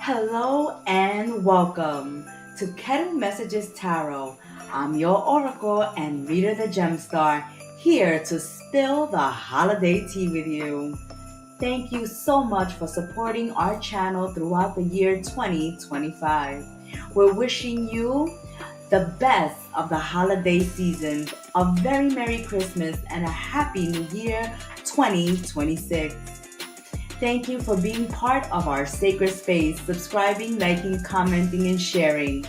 Hello and welcome to Kettle Messages Tarot. I'm your oracle and reader, the Gemstar, here to spill the holiday tea with you. Thank you so much for supporting our channel throughout the year 2025. We're wishing you the best of the holiday season, a very Merry Christmas, and a Happy New Year 2026. Thank you for being part of our sacred space, subscribing, liking, commenting, and sharing.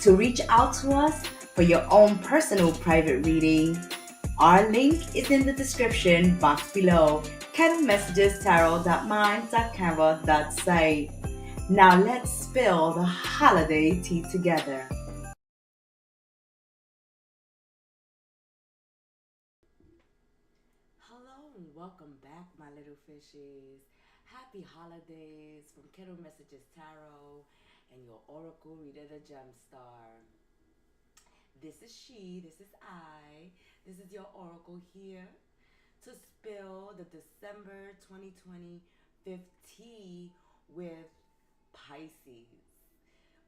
To reach out to us for your own personal private reading, our link is in the description box below, kettlemessagestarot.mind.canva.site. Now let's spill the holiday tea together. Hello and welcome back, my little fishes. Happy holidays from Kettle Messages Tarot and your oracle reader, the Gemstar. This is she, this is I, this is your oracle here to spill the December 2025 tea with Pisces.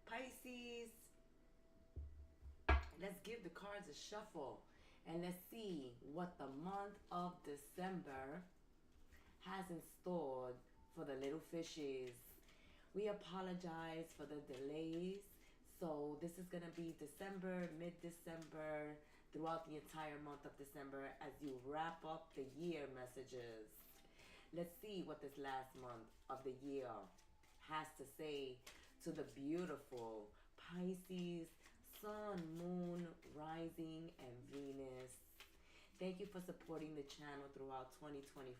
Pisces, let's give the cards a shuffle and let's see what the month of December has in store for the little fishes. We apologize for the delays. So this is going to be December, mid-December, throughout the entire month of December as you wrap up the year messages. Let's see what this last month of the year has to say to the beautiful Pisces, Sun, Moon, Rising, and Venus. Thank you for supporting the channel throughout 2025.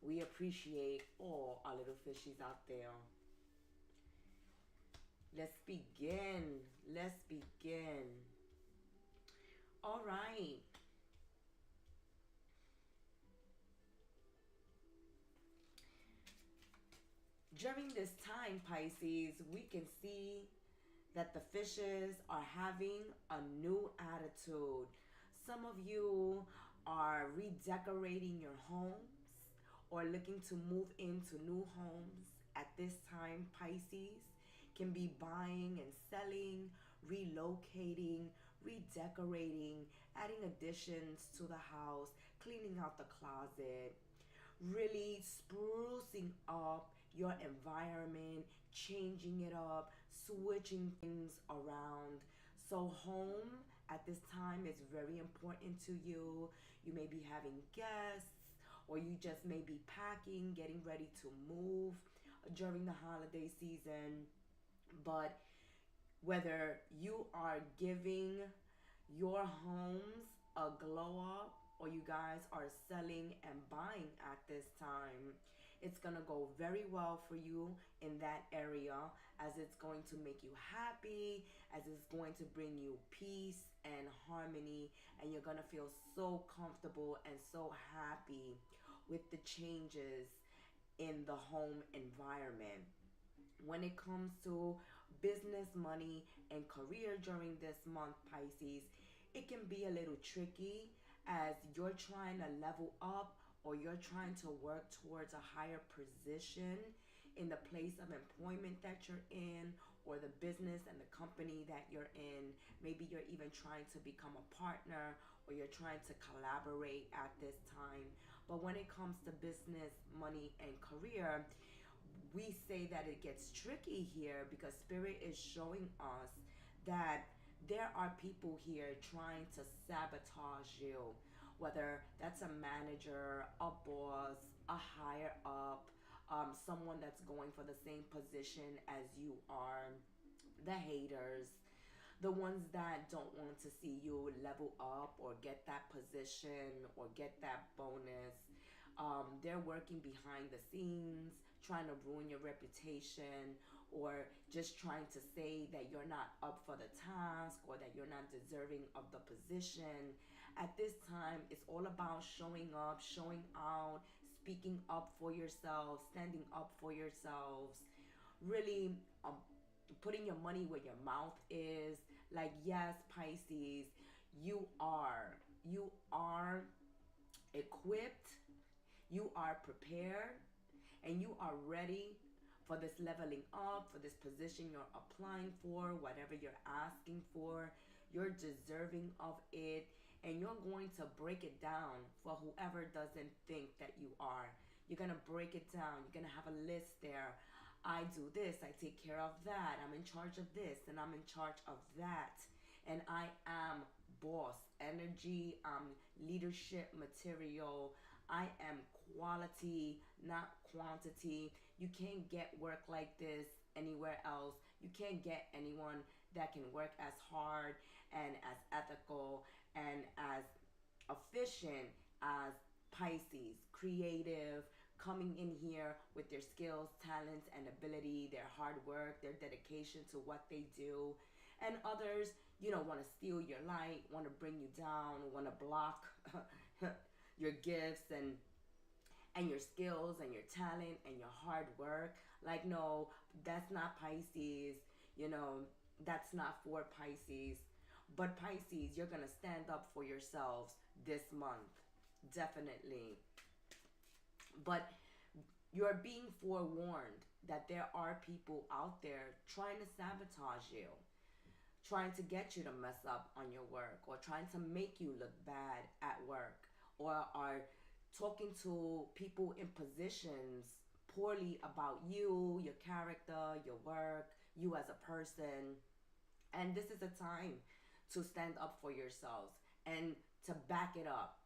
We appreciate all our little fishies out there. Let's begin. Let's begin. All right. During this time, Pisces, we can see that the fishes are having a new attitude. Some of you are redecorating your homes or looking to move into new homes at this time. Pisces can be buying and selling, relocating, redecorating, adding additions to the house, cleaning out the closet, really sprucing up your environment, changing it up, switching things around. So, home at this time is very important to you. You may be having guests, or you just may be packing, getting ready to move during the holiday season. But whether you are giving your homes a glow up or you guys are selling and buying at this time, it's going to go very well for you in that area, as it's going to make you happy, as it's going to bring you peace and harmony, and you're going to feel so comfortable and so happy with the changes in the home environment. When it comes to business, money, and career during this month, Pisces, it can be a little tricky as you're trying to level up or you're trying to work towards a higher position in the place of employment that you're in, or the business and the company that you're in. Maybe you're even trying to become a partner or you're trying to collaborate at this time. But when it comes to business, money, and career, we say that it gets tricky here because Spirit is showing us that there are people here trying to sabotage you, whether that's a manager, a boss, a higher up, someone that's going for the same position as you are, the haters, the ones that don't want to see you level up or get that position or get that bonus. They're working behind the scenes, trying to ruin your reputation, or just trying to say that you're not up for the task or that you're not deserving of the position. At this time, it's all about showing up, showing out, speaking up for yourselves, standing up for yourselves, really putting your money where your mouth is. Like, yes, Pisces, you are equipped, you are prepared, and you are ready for this leveling up, for this position you're applying for, whatever you're asking for. You're deserving of it, and you're going to break it down for whoever doesn't think that you are. You're going to break it down. You're going to have a list there. I do this, I take care of that, I'm in charge of this, and I'm in charge of that. And I am boss energy, leadership material. I am quality, not quantity. You can't get work like this anywhere else. You can't get anyone that can work as hard and as ethical and as efficient as Pisces, creative, coming in here with their skills, talents, and ability, their hard work, their dedication to what they do. And others, want to steal your light, want to bring you down, want to block your gifts and your skills and your talent and your hard work. Like, no, that's not Pisces. That's not for Pisces. But Pisces, you're going to stand up for yourselves this month. Definitely. But you're being forewarned that there are people out there trying to sabotage you, trying to get you to mess up on your work, or trying to make you look bad at work, or are talking to people in positions poorly about you, your character, your work, you as a person. And this is a time to stand up for yourselves and to back it up,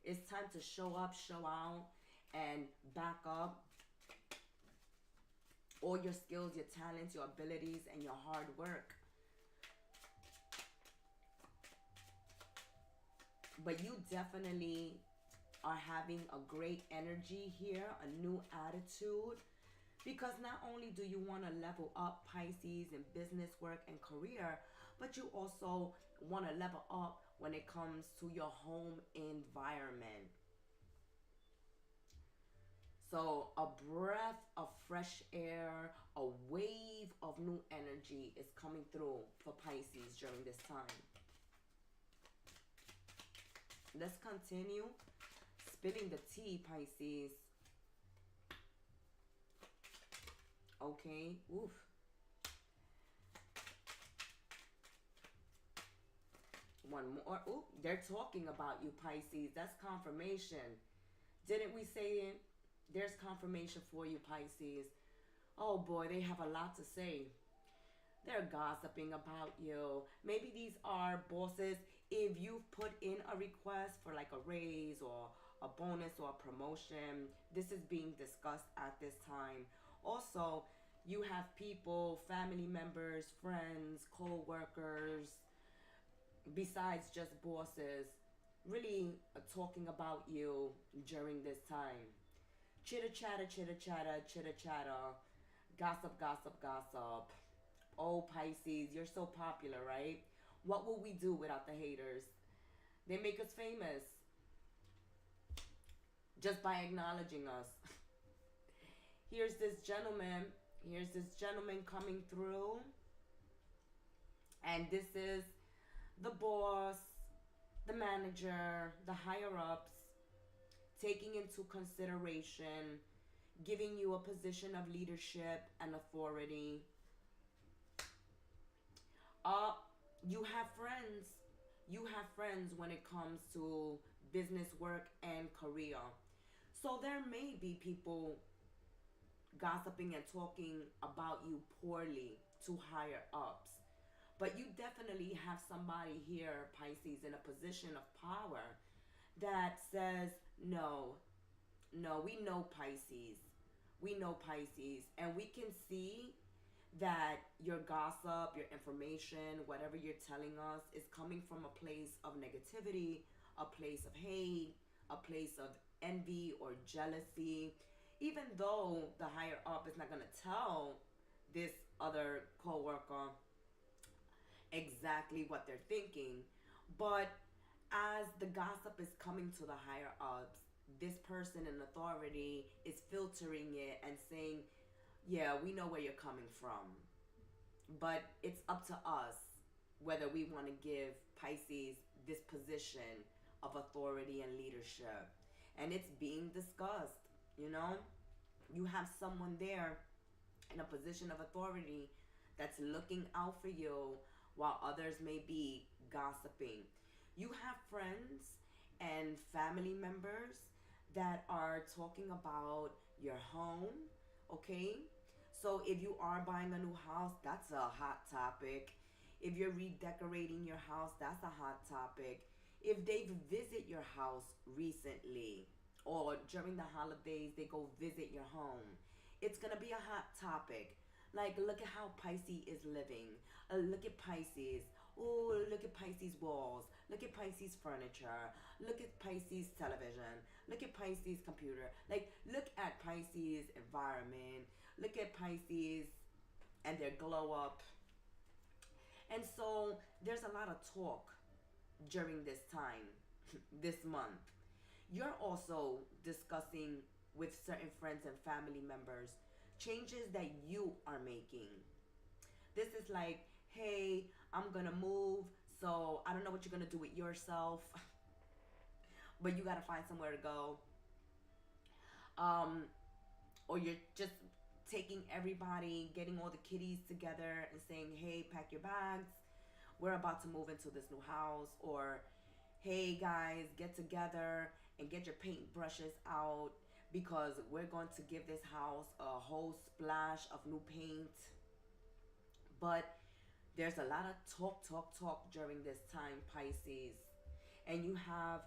It's time to show up, show out, and back up all your skills, your talents, your abilities, and your hard work. But you definitely are having a great energy here, a new attitude, because not only do you want to level up, Pisces, in business, work, and career, but you also want to level up when it comes to your home environment. So a breath of fresh air, a wave of new energy is coming through for Pisces during this time. Let's continue spilling the tea, Pisces. Okay. Oof. One more. Ooh, they're talking about you, Pisces. That's confirmation. Didn't we say it? There's confirmation for you, Pisces. Oh boy, they have a lot to say. They're gossiping about you. Maybe these are bosses. If you've put in a request for like a raise or a bonus or a promotion, this is being discussed at this time. Also, you have people, family members, friends, co-workers, besides just bosses, really talking about you during this time. Chitter chatter, chitter chatter, chitter chatter, gossip, gossip, gossip. Oh, Pisces, you're so popular, right? What will we do without the haters? They make us famous just by acknowledging us. Here's this gentleman. Here's this gentleman coming through. And this is the boss, the manager, the higher ups, taking into consideration, giving you a position of leadership and authority. You have friends. You have friends when it comes to business, work, and career. So there may be people gossiping and talking about you poorly to higher ups. But you definitely have somebody here, Pisces, in a position of power that says, no, we know Pisces. We know Pisces. And we can see that your gossip, your information, whatever you're telling us is coming from a place of negativity, a place of hate, a place of envy or jealousy. Even though the higher up is not going to tell this other coworker exactly what they're thinking, but as the gossip is coming to the higher ups, this person in authority is filtering it and saying, yeah, we know where you're coming from, but it's up to us whether we want to give Pisces this position of authority and leadership. And it's being discussed, You have someone there in a position of authority that's looking out for you while others may be gossiping. You have friends and family members that are talking about your home, okay? So if you are buying a new house, that's a hot topic. If you're redecorating your house, that's a hot topic. If they visit your house recently or during the holidays they go visit your home, it's gonna be a hot topic. Like, look at how Pisces is living. Look at Pisces. Oh, look at Pisces walls. Look at Pisces furniture. Look at Pisces television. Look at Pisces computer. Like, look at Pisces environment. Look at Pisces and their glow up. And so there's a lot of talk during this time, this month. You're also discussing with certain friends and family members changes that you are making. This is like, hey, I'm gonna move, so I don't know what you're gonna do with yourself, but you gotta find somewhere to go. Um, or you're just taking everybody, getting all the kiddies together and saying, hey, pack your bags. We're about to move into this new house. Or, hey guys, get together and get your paint brushes out because we're going to give this house a whole splash of new paint. But there's a lot of talk during this time, Pisces. And you have,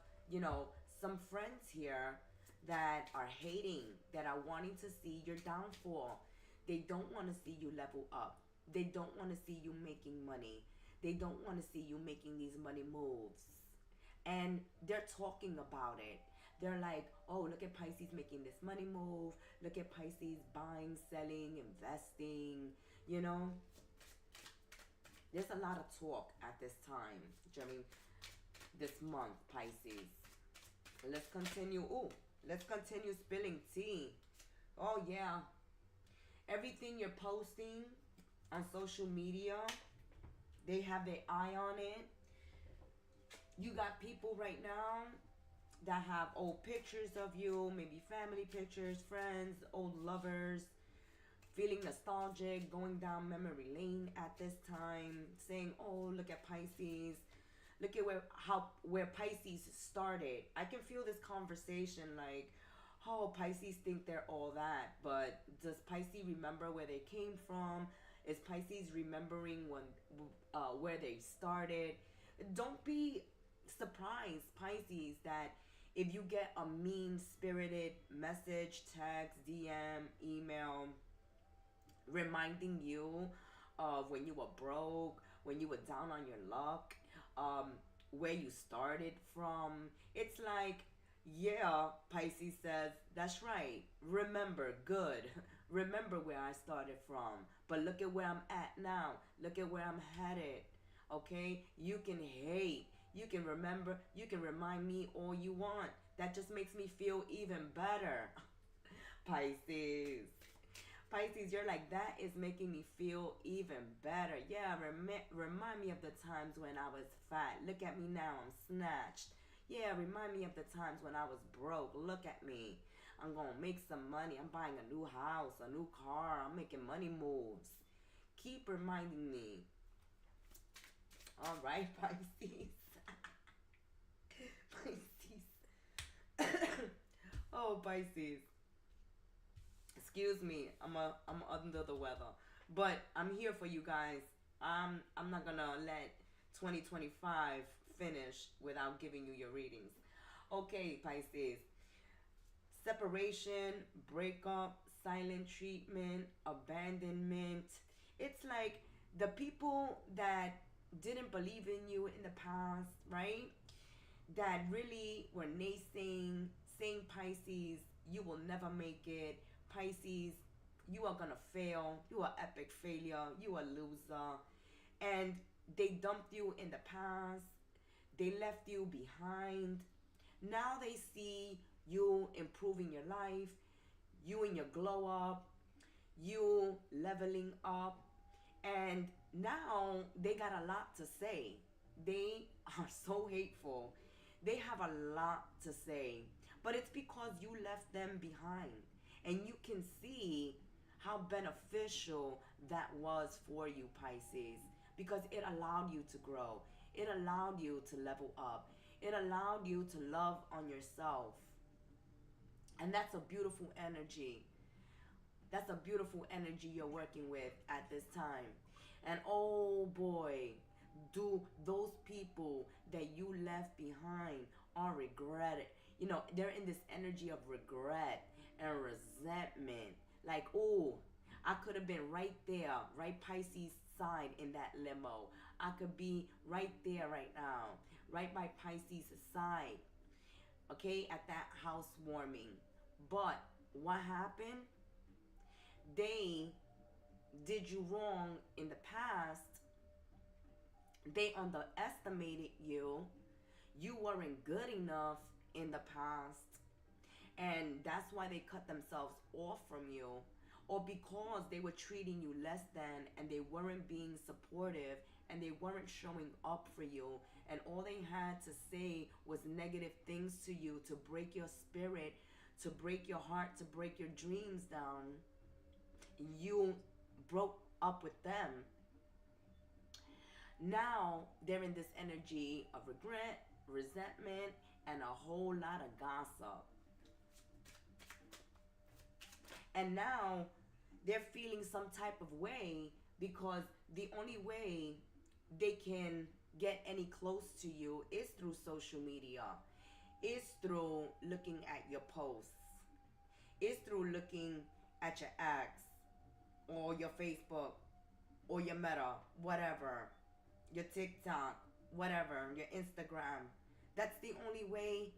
some friends here that are hating, that are wanting to see your downfall. They don't want to see you level up. They don't want to see you making money. They don't want to see you making these money moves. And they're talking about it. They're like, oh, look at Pisces making this money move. Look at Pisces buying, selling, investing, There's a lot of talk at this time during this month, Pisces. Let's continue. Let's continue spilling tea. Oh, yeah. Everything you're posting on social media, they have their eye on it. You got people right now that have old pictures of you, maybe family pictures, friends, old lovers, feeling nostalgic, going down memory lane at this time, saying, oh, look at Pisces. Look at where Pisces started. I can feel this conversation like, oh, Pisces think they're all that, but does Pisces remember where they came from? Is Pisces remembering where they started? Don't be surprised, Pisces, that if you get a mean-spirited message, text, DM, email, reminding you of when you were broke, when you were down on your luck, where you started from. It's like, yeah, Pisces says, that's right. Remember, good. Remember where I started from. But look at where I'm at now. Look at where I'm headed. Okay? You can hate. You can remember. You can remind me all you want. That just makes me feel even better. Pisces. Pisces, you're like, that is making me feel even better. Yeah, remind me of the times when I was fat. Look at me now, I'm snatched. Yeah, remind me of the times when I was broke. Look at me. I'm going to make some money. I'm buying a new house, a new car. I'm making money moves. Keep reminding me. All right, Pisces. Pisces. Oh, Pisces. Excuse me, I'm under the weather, but I'm here for you guys. I'm not gonna let 2025 finish without giving you your readings. Okay, Pisces. Separation, breakup, silent treatment, abandonment. It's like the people that didn't believe in you in the past, right? That really were naysaying, saying, Pisces, you will never make it. Pisces, you are gonna fail. You are epic failure. You are a loser. And they dumped you in the past. They left you behind. Now they see you improving your life, you in your glow up, you leveling up, and now they got a lot to say. They are so hateful. They have a lot to say, but it's because you left them behind. And you can see how beneficial that was for you, Pisces, because it allowed you to grow. It allowed you to level up. It allowed you to love on yourself. And that's a beautiful energy. That's a beautiful energy you're working with at this time. And oh boy, do those people that you left behind are regretted. You know, they're in this energy of regret and resentment. Like, oh, I could have been right there, right Pisces side in that limo. I could be right there right now, right by Pisces side, okay, at that housewarming. But what happened? They did you wrong in the past. They underestimated you. You weren't good enough in the past. And that's why they cut themselves off from you. Or because they were treating you less than, and they weren't being supportive, and they weren't showing up for you, and all they had to say was negative things to you to break your spirit, to break your heart, to break your dreams down. You broke up with them. Now they're in this energy of regret, resentment, and a whole lot of gossip. And now they're feeling some type of way because the only way they can get any close to you is through social media, is through looking at your posts, is through looking at your ex or your Facebook or your Meta, whatever, your TikTok, whatever, your Instagram. That's the only way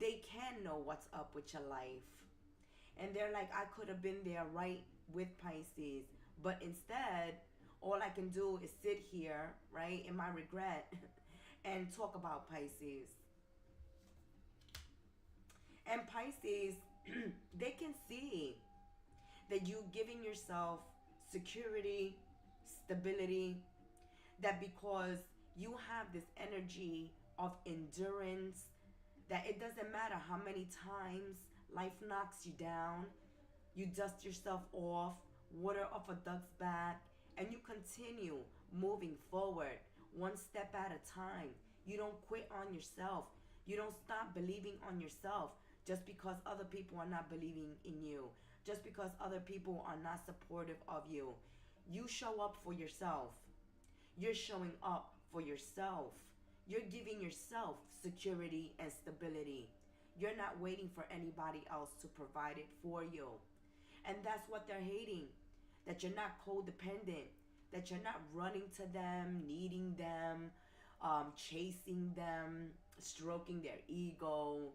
they can know what's up with your life. And they're like, I could have been there right with Pisces, but instead, all I can do is sit here, right, in my regret and talk about Pisces. And Pisces, they can see that you giving yourself security, stability, that because you have this energy of endurance, that it doesn't matter how many times life knocks you down, you dust yourself off, water off a duck's back, and you continue moving forward one step at a time. You don't quit on yourself. You don't stop believing on yourself just because other people are not believing in you, just because other people are not supportive of you. You show up for yourself. You're showing up for yourself. You're giving yourself security and stability. You're not waiting for anybody else to provide it for you. And that's what they're hating. That you're not codependent. That you're not running to them, needing them, chasing them, stroking their ego,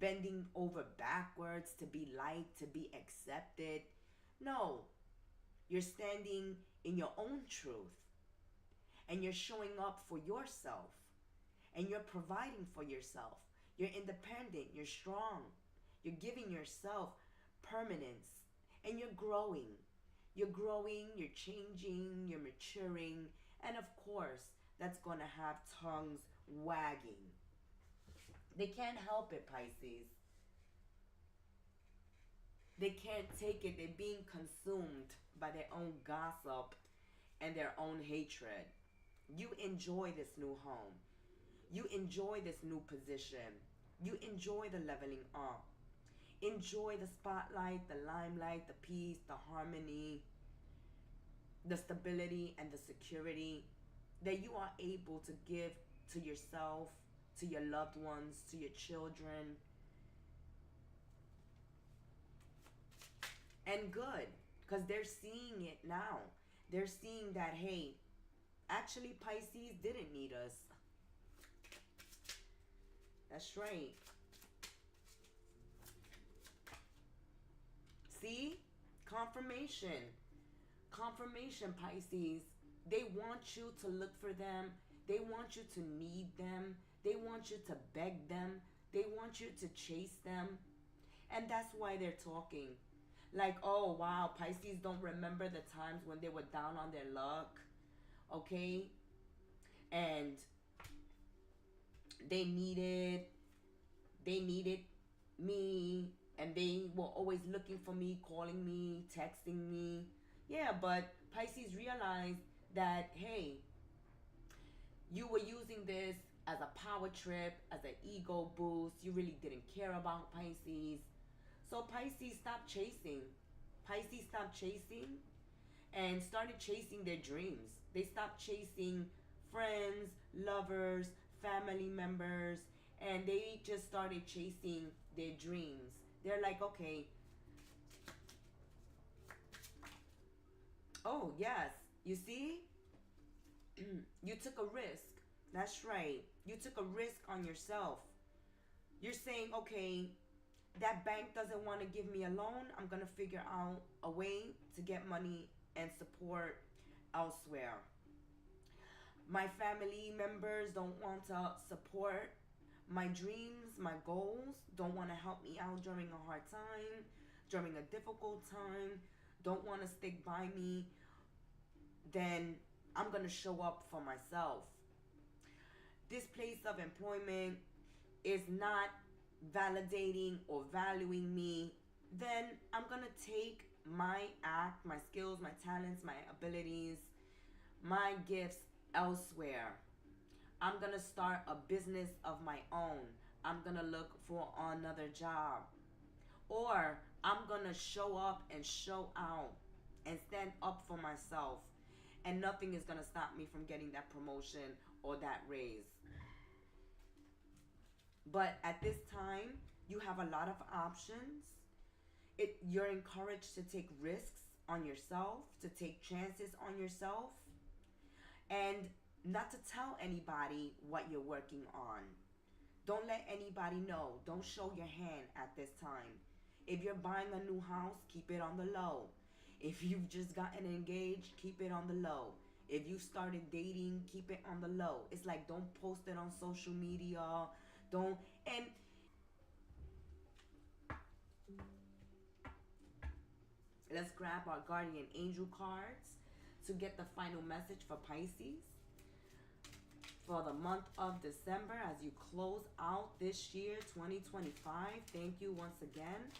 bending over backwards to be liked, to be accepted. No. You're standing in your own truth. And you're showing up for yourself. And you're providing for yourself. You're independent. You're strong. You're giving yourself permanence. And you're growing. You're growing. You're changing. You're maturing. And of course, that's going to have tongues wagging. They can't help it, Pisces. They can't take it. They're being consumed by their own gossip and their own hatred. You enjoy this new home. You enjoy this new position. You enjoy the leveling up. Enjoy the spotlight, the limelight, the peace, the harmony, the stability, and the security that you are able to give to yourself, to your loved ones, to your children. And good, because they're seeing it now. They're seeing that, hey, actually Pisces didn't need us. That's right. See? Confirmation. Confirmation, Pisces. They want you to look for them. They want you to need them. They want you to beg them. They want you to chase them. And that's why they're talking. Like, oh, wow, Pisces don't remember the times when they were down on their luck. Okay? And they needed me. and they were always looking for me, calling me, texting me. Yeah, but Pisces realized that, hey, you were using this as a power trip, as an ego boost. You really didn't care about Pisces. So Pisces stopped chasing. Pisces stopped chasing and started chasing their dreams. They stopped chasing friends, lovers, family members, and they just started chasing their dreams. They're like, okay, oh, yes, you see, you took a risk. That's right. You took a risk on yourself. You're saying, okay, that bank doesn't want to give me a loan. I'm going to figure out a way to get money and support elsewhere. My family members don't want to support my dreams, my goals, don't want to help me out during a hard time, during a difficult time, don't want to stick by me, then I'm going to show up for myself. This place of employment is not validating or valuing me, then I'm going to take my act, my skills, my talents, my abilities, my gifts elsewhere. I'm going to start a business of my own. I'm going to look for another job. Or I'm going to show up and show out and stand up for myself. And nothing is going to stop me from getting that promotion or that raise. But at this time, you have a lot of options. You're encouraged to take risks on yourself, to take chances on yourself, and not to tell anybody what you're working on. Don't let anybody know. Don't show your hand at this time. If you're buying a new house, keep it on the low. If you've just gotten engaged, keep it on the low. If you started dating, keep it on the low. It's like, don't post it on social media. Don't. And let's grab our guardian angel cards to get the final message for Pisces for the month of December as you close out this year 2025. Thank you once again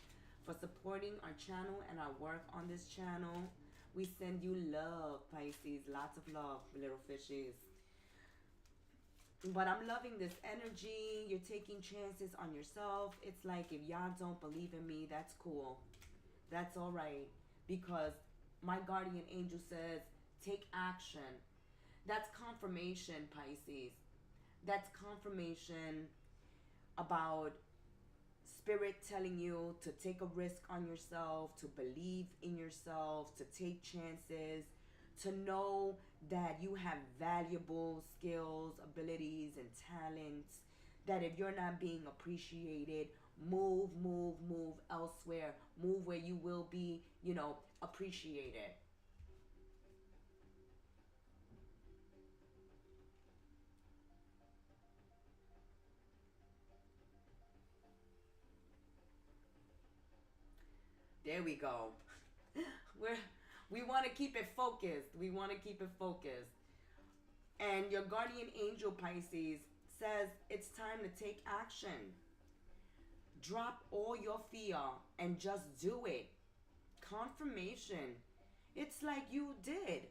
for supporting our channel and our work on this channel. We send you love, Pisces. Lots of love, little fishes. But I'm loving this energy. You're taking chances on yourself. It's like, if y'all don't believe in me, that's cool. That's all right. Because my guardian angel says, take action. That's confirmation, Pisces. That's confirmation about Spirit telling you to take a risk on yourself, to believe in yourself, to take chances, to know that you have valuable skills, abilities, and talents, that if you're not being appreciated, move elsewhere. Move where you will be, appreciated. There we go. We want to keep it focused. We want to keep it focused. And your guardian angel, Pisces, says it's time to take action. Drop all your fear and just do it. Confirmation. It's like you did.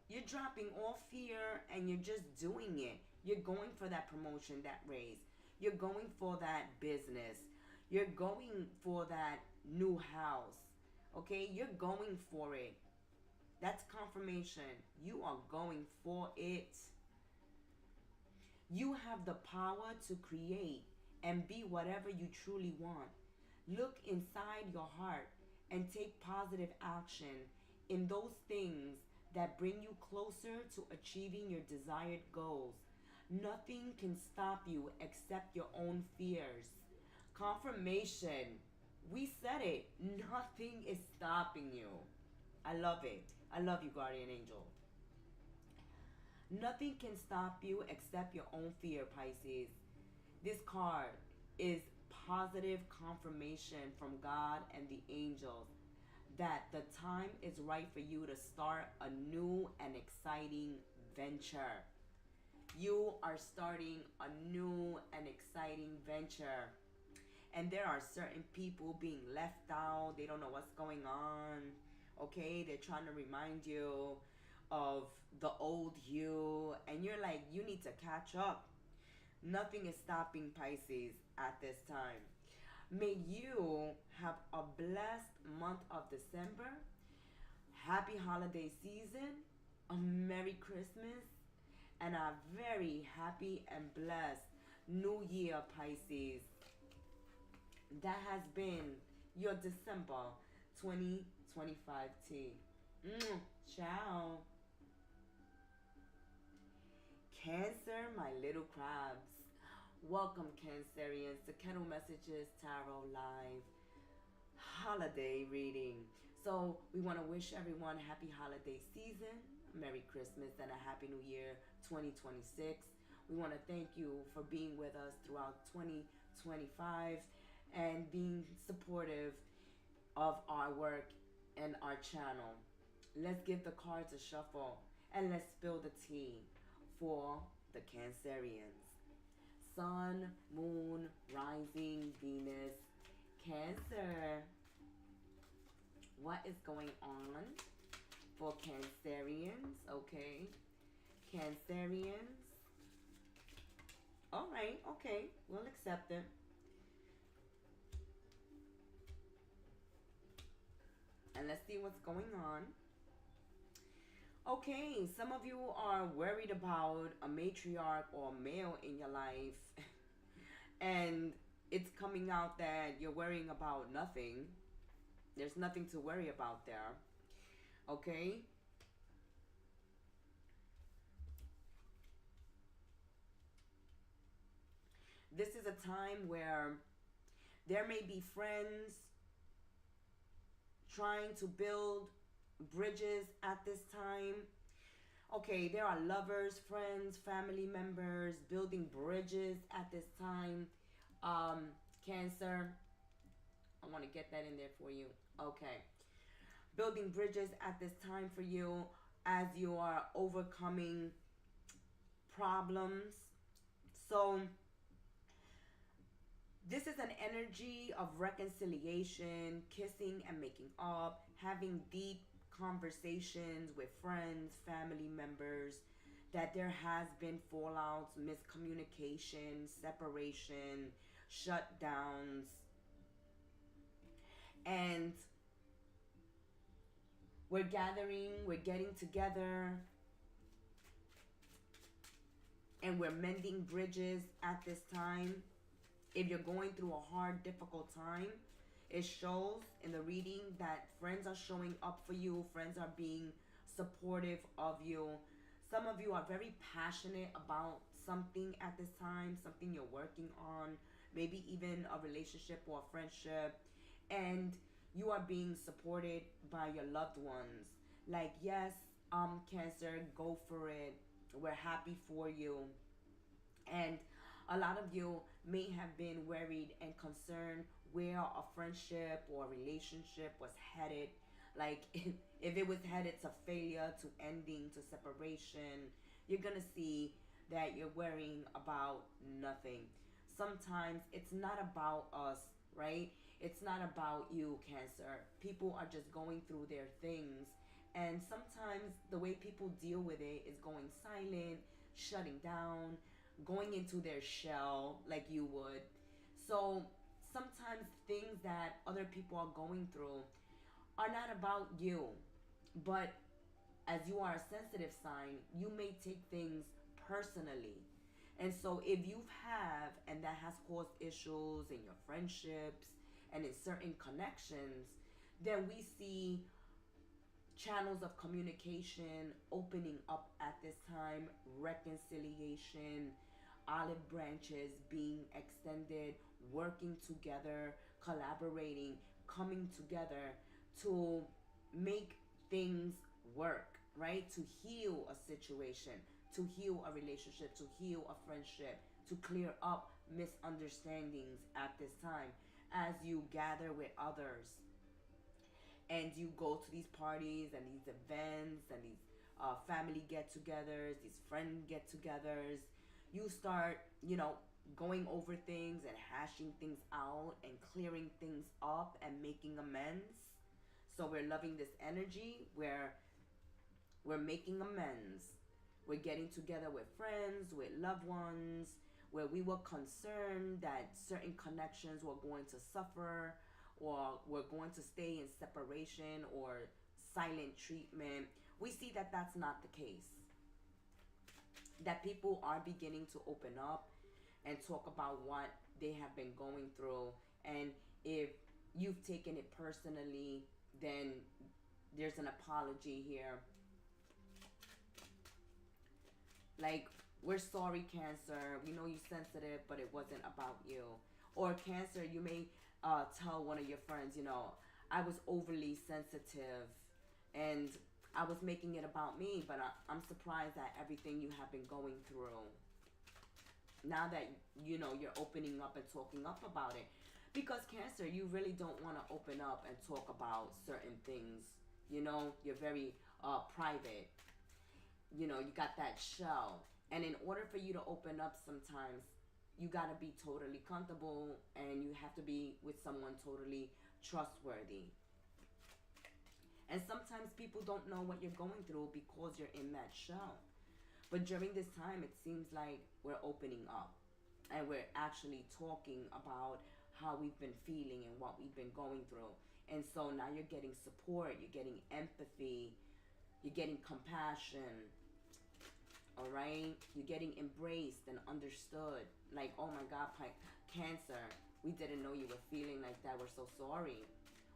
You're dropping all fear and you're just doing it. You're going for that promotion, that raise. You're going for that business. You're going for that new house. Okay? You're going for it. That's confirmation. You are going for it. You have the power to create and be whatever you truly want. Look inside your heart and take positive action in those things that bring you closer to achieving your desired goals. Nothing can stop you except your own fears. Confirmation. We said it. Nothing is stopping you. I love it. I love you, guardian angel. Nothing can stop you except your own fear, Pisces. This card is positive confirmation from God and the angels that the time is right for you to start a new and exciting venture. You are starting a new and exciting venture. And there are certain people being left out. They don't know what's going on. Okay, they're trying to remind you of the old you, and you're like, you need to catch up. Nothing is stopping Pisces at this time. May you have a blessed month of December. Happy holiday season, a Merry Christmas, and a very happy and blessed New Year, Pisces. That has been your December 2025 tea. Ciao. Cancer, my little crabs. Welcome, Cancerians, to Kettle Messages Tarot Live holiday reading. So we want to wish everyone a happy holiday season, Merry Christmas, and a Happy New Year 2026. We want to thank you for being with us throughout 2025 and being supportive of our work and our channel. Let's give the cards a shuffle and let's spill the tea for the Cancerians. Sun, Moon, Rising, Venus, Cancer. What is going on for Cancerians? Okay. Cancerians. Alright, okay. We'll accept it. And let's see what's going on. Okay, some of you are worried about a matriarch or male in your life. And it's coming out that you're worrying about nothing. There's nothing to worry about there. Okay? This is a time where there may be friends trying to build bridges at this time. Okay, there are lovers, friends, family members building bridges at this time. Cancer, I want to get that in there for you. Okay. Building bridges at this time for you as you are overcoming problems. So this is an energy of reconciliation, kissing and making up, having deep conversations with friends, family members, that there has been fallouts, miscommunication, separation, shutdowns. And we're gathering, we're getting together, and we're mending bridges at this time. If you're going through a hard, difficult time, it shows in the reading that friends are showing up for you. Friends are being supportive of you. Some of you are very passionate about something at this time, something you're working on, maybe even a relationship or a friendship. And you are being supported by your loved ones. Like, yes, Cancer, go for it. We're happy for you. And a lot of you may have been worried and concerned where a friendship or a relationship was headed. Like, if it was headed to failure, to ending, to separation, you're gonna see that you're worrying about nothing. Sometimes it's not about us, right? It's not about you, Cancer. People are just going through their things. And sometimes the way people deal with it is going silent, shutting down, going into their shell like you would. So sometimes things that other people are going through are not about you. But as you are a sensitive sign, you may take things personally. And so if you have, and that has caused issues in your friendships and in certain connections, then we see channels of communication opening up at this time, reconciliation, olive branches being extended, working together, collaborating, coming together to make things work, right? To heal a situation, to heal a relationship, to heal a friendship, to clear up misunderstandings at this time as you gather with others and you go to these parties and these events and these family get-togethers, these friend get-togethers. You start, going over things and hashing things out and clearing things up and making amends. So we're loving this energy where we're making amends. We're getting together with friends, with loved ones, where we were concerned that certain connections were going to suffer or were going to stay in separation or silent treatment. We see that that's not the case. That people are beginning to open up and talk about what they have been going through. And if you've taken it personally, then there's an apology here. Like, we're sorry, Cancer. We know you're sensitive, but it wasn't about you. Or Cancer, you may tell one of your friends, you know, I was overly sensitive and I was making it about me, but I'm surprised at everything you have been going through. Now that, you know, you're opening up and talking up about it. Because Cancer, you really don't want to open up and talk about certain things. You know, you're very private. You know, you got that shell. And in order for you to open up sometimes, you got to be totally comfortable and you have to be with someone totally trustworthy. And sometimes people don't know what you're going through because you're in that shell. But during this time, it seems like we're opening up. And we're actually talking about how we've been feeling and what we've been going through. And so now you're getting support, you're getting empathy, you're getting compassion. Alright? You're getting embraced and understood. Like, oh my God, Cancer, we didn't know you were feeling like that. We're so sorry.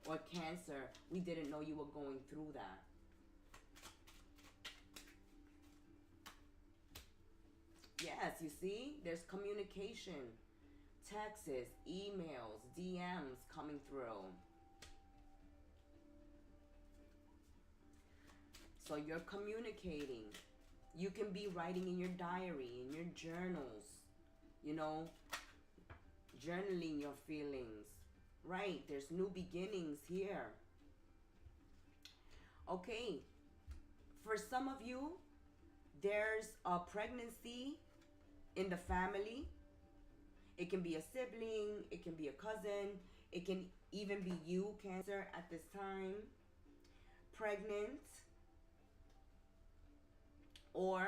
Or Cancer, we didn't know you were going through that. Yes, you see? There's communication. Texts, emails, DMs coming through. So you're communicating. You can be writing in your diary, in your journals. You know, journaling your feelings. Right, there's new beginnings here. Okay, for some of you, there's a pregnancy in the family. It can be a sibling, it can be a cousin, it can even be you, Cancer, at this time. Pregnant. Or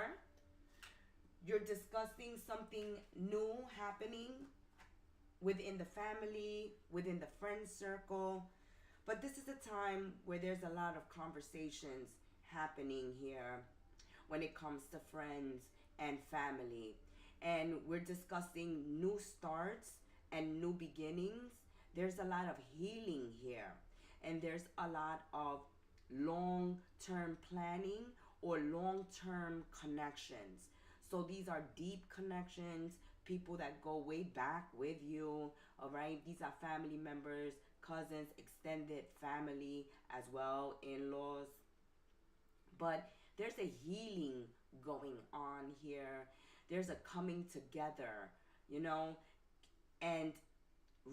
you're discussing something new happening within the family, within the friend circle. But this is a time where there's a lot of conversations happening here when it comes to friends and family. And we're discussing new starts and new beginnings. There's a lot of healing here. And there's a lot of long-term planning or long-term connections. So these are deep connections, people that go way back with you, all right? These are family members, cousins, extended family as well, in-laws. But there's a healing going on here. There's a coming together, you know, and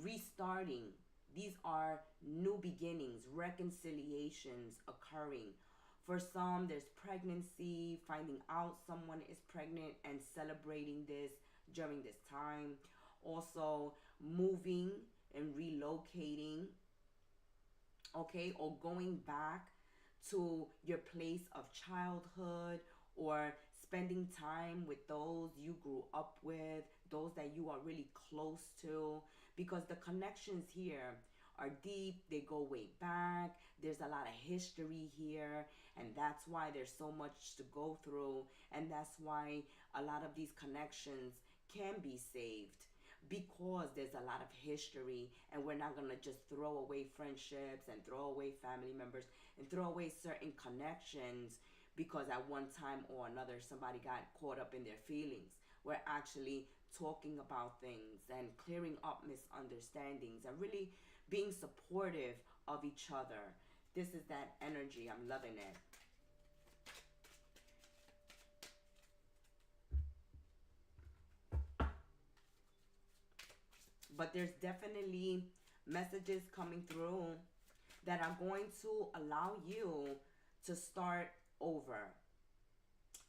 restarting. These are new beginnings, reconciliations occurring. For some, there's pregnancy, finding out someone is pregnant and celebrating this during this time. Also, moving and relocating, okay, or going back to your place of childhood, or spending time with those you grew up with, those that you are really close to, because the connections here are deep, they go way back, there's a lot of history here, and that's why there's so much to go through, and that's why a lot of these connections can be saved, because there's a lot of history, and we're not gonna just throw away friendships and throw away family members and throw away certain connections because at one time or another somebody got caught up in their feelings. We're actually talking about things and clearing up misunderstandings and really being supportive of each other. This is that energy. I'm loving it. But there's definitely messages coming through that are going to allow you to start over.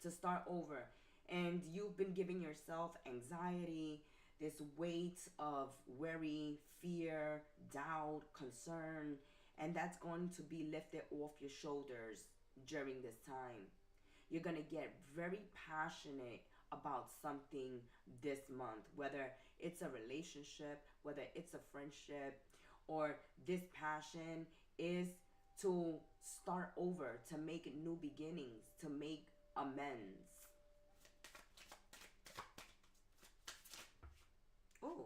To start over. And you've been giving yourself anxiety this weight of worry, fear, doubt, concern, and that's going to be lifted off your shoulders during this time. You're going to get very passionate about something this month, whether it's a relationship, whether it's a friendship, or this passion is to start over, to make new beginnings, to make amends. Oh,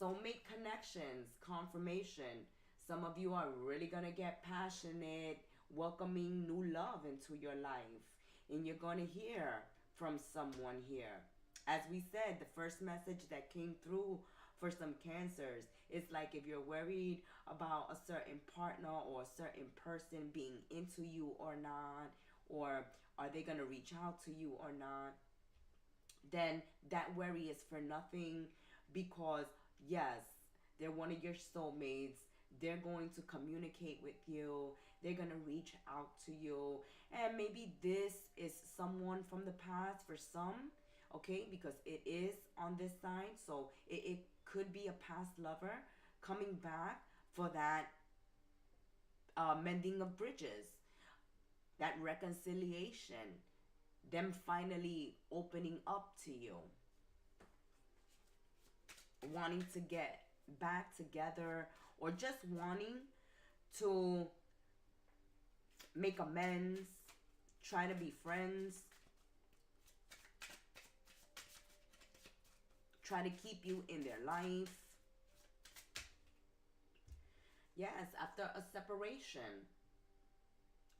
soulmate connections, confirmation. Some of you are really going to get passionate, welcoming new love into your life. And you're going to hear from someone here. As we said, the first message that came through for some cancers is like if you're worried about a certain partner or a certain person being into you or not, or are they going to reach out to you or not, then that worry is for nothing, because yes, they're one of your soulmates. They're going to communicate with you. They're going to reach out to you. And maybe this is someone from the past for some, okay? Because it is on this side. So it could be a past lover coming back for that mending of bridges, that reconciliation, them finally opening up to you, wanting to get back together, or just wanting to make amends, try to be friends, try to keep you in their life. Yes, after a separation.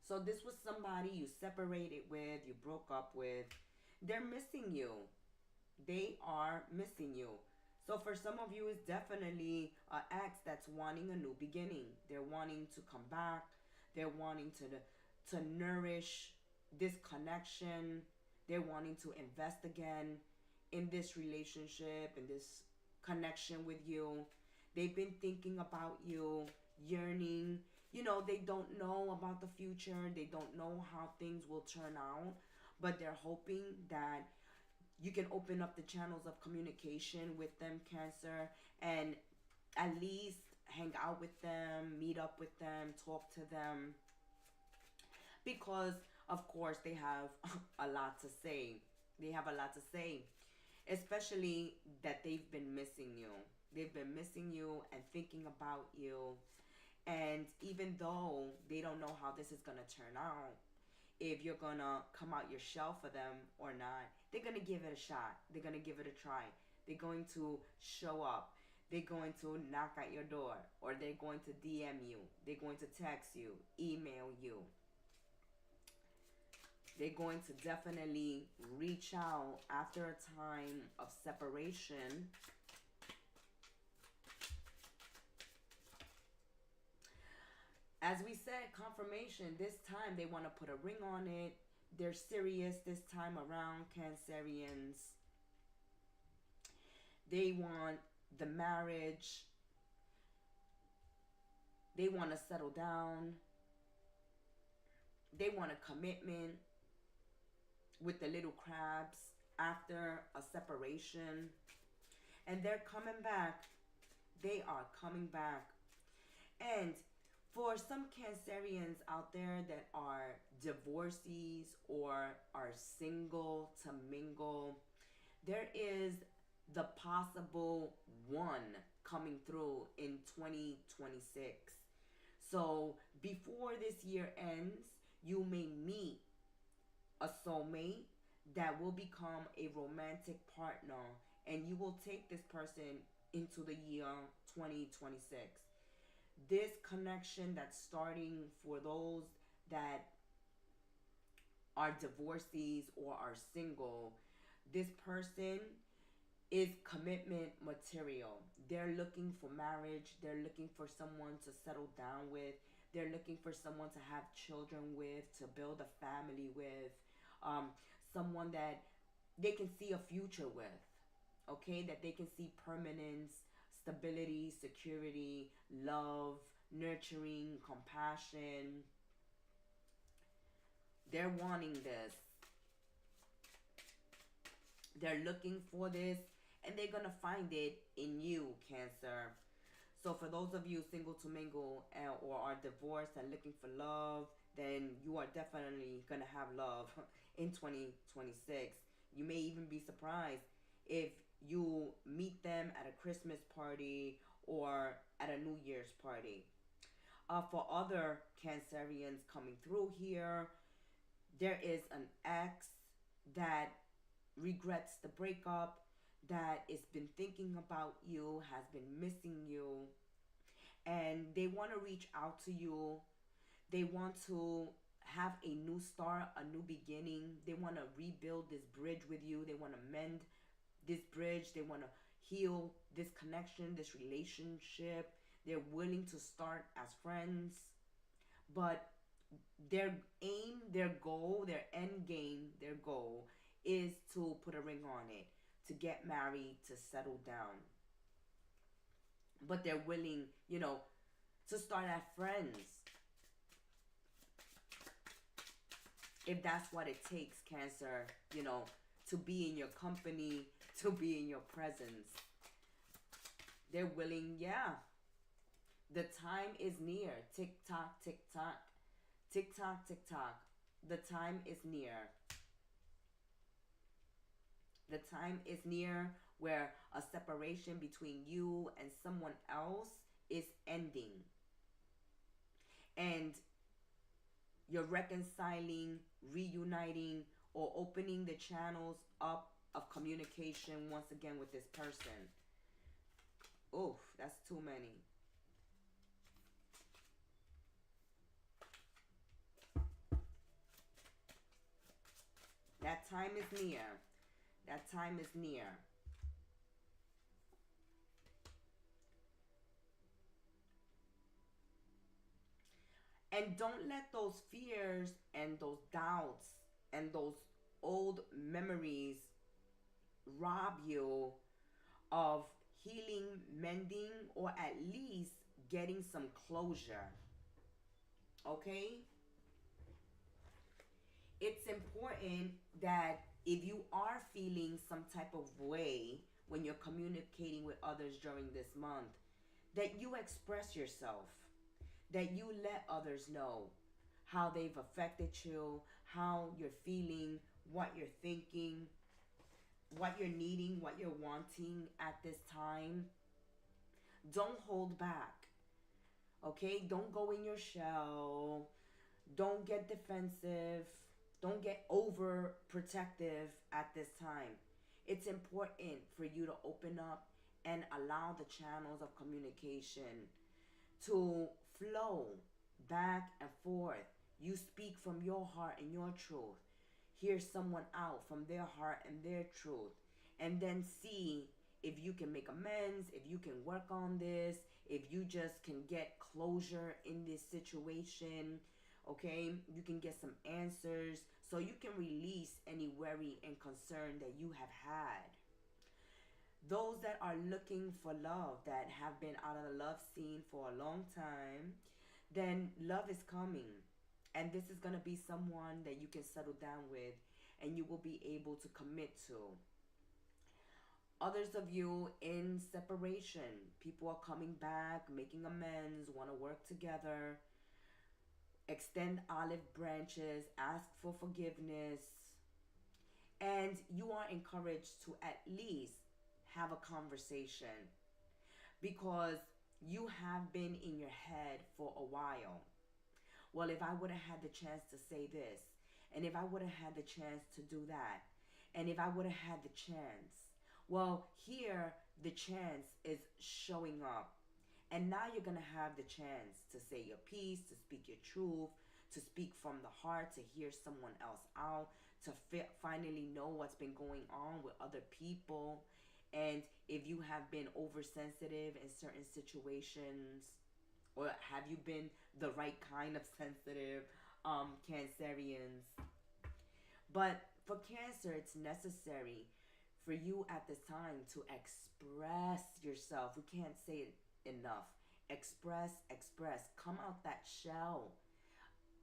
So this was somebody you separated with, you broke up with. They're missing you. They are missing you. So for some of you, it's definitely an ex that's wanting a new beginning. They're wanting to come back. They're wanting to nourish this connection. They're wanting to invest again in this relationship, in this connection with you. They've been thinking about you, yearning. You know, they don't know about the future. They don't know how things will turn out. But they're hoping that you can open up the channels of communication with them, Cancer, and at least hang out with them, meet up with them, talk to them. Because, of course, they have a lot to say. They have a lot to say, especially that they've been missing you. They've been missing you and thinking about you. And even though they don't know how this is going to turn out, if you're going to come out your shell for them or not, they're going to give it a shot. They're going to give it a try. They're going to show up. They're going to knock at your door, or they're going to DM you. They're going to text you, email you. They're going to definitely reach out after a time of separation. As we said, confirmation, this time they want to put a ring on it. They're serious this time around, Cancerians. They want the marriage. They want to settle down. They want a commitment with the little crabs after a separation. And they're coming back. They are coming back. And for some Cancerians out there that are divorcees or are single to mingle, there is the possible one coming through in 2026. So before this year ends, you may meet a soulmate that will become a romantic partner, and you will take this person into the year 2026. This connection that's starting for those that are divorcees or are single, this person is commitment material. They're looking for marriage. They're looking for someone to settle down with. They're looking for someone to have children with, to build a family with, someone that they can see a future with, okay? That they can see permanence, stability, security, love, nurturing, compassion. They're wanting this. They're looking for this, and they're gonna find it in you, Cancer. So for those of you single to mingle or are divorced and looking for love, then you are definitely gonna have love in 2026. You may even be surprised if you meet them at a Christmas party or at a New Year's party. For other Cancerians coming through here, there is an ex that regrets the breakup, that has been thinking about you, has been missing you, and they want to reach out to you. They want to have a new start, a new beginning. They want to rebuild this bridge with you. They want to mend this bridge. They want to heal this connection, this relationship. They're willing to start as friends, but their aim, their goal, their end game, their goal is to put a ring on it, to get married, to settle down. But they're willing, to start as friends if that's what it takes, Cancer, to be in your company, to be in your presence. They're willing, yeah. The time is near. Tick tock, tick tock. Tick tock, tick tock. The time is near. The time is near where a separation between you and someone else is ending. And you're reconciling, reuniting, or opening the channels up of communication once again with this person. Oof, that's too many. That time is near. That time is near. And don't let those fears and those doubts and those old memories rob you of healing, mending, or at least getting some closure. Okay? It's important that if you are feeling some type of way when you're communicating with others during this month, that you express yourself, that you let others know how they've affected you, how you're feeling, what you're thinking, what you're needing, what you're wanting at this time. Don't hold back. Okay? Don't go in your shell. Don't get defensive. Don't get overprotective at this time. It's important for you to open up and allow the channels of communication to flow back and forth. You speak from your heart and your truth. Hear someone out from their heart and their truth. And then see if you can make amends, if you can work on this, if you just can get closure in this situation. Okay, you can get some answers so you can release any worry and concern that you have had. Those that are looking for love, that have been out of the love scene for a long time, then love is coming. And this is going to be someone that you can settle down with and you will be able to commit to. Others of you in separation, people are coming back, making amends, want to work together. Extend olive branches, ask for forgiveness, and you are encouraged to at least have a conversation because you have been in your head for a while. Well, if I would have had the chance to say this, and if I would have had the chance to do that, and if I would have had the chance, well, here the chance is showing up. And now you're going to have the chance to say your piece, to speak your truth, to speak from the heart, to hear someone else out, to finally know what's been going on with other people. And if you have been oversensitive in certain situations, or have you been the right kind of sensitive Cancerians. But for Cancer, it's necessary for you at this time to express yourself. We can't say it enough. Express. Come out that shell.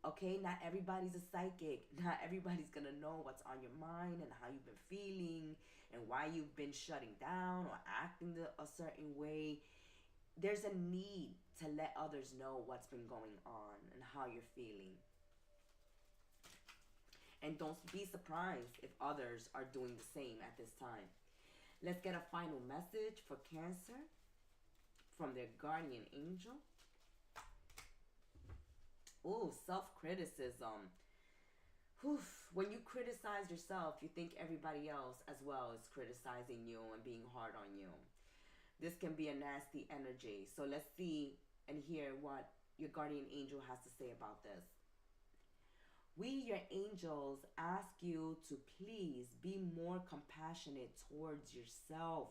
Okay, not everybody's a psychic. Not everybody's gonna know what's on your mind and how you've been feeling and why you've been shutting down or acting a certain way. There's a need to let others know what's been going on and how you're feeling. And don't be surprised if others are doing the same at this time. Let's get a final message for Cancer from their guardian angel. Oh, self-criticism. When you criticize yourself, you think everybody else as well is criticizing you and being hard on you. This can be a nasty energy. So let's see and hear what your guardian angel has to say about this. We, your angels, ask you to please be more compassionate towards yourself.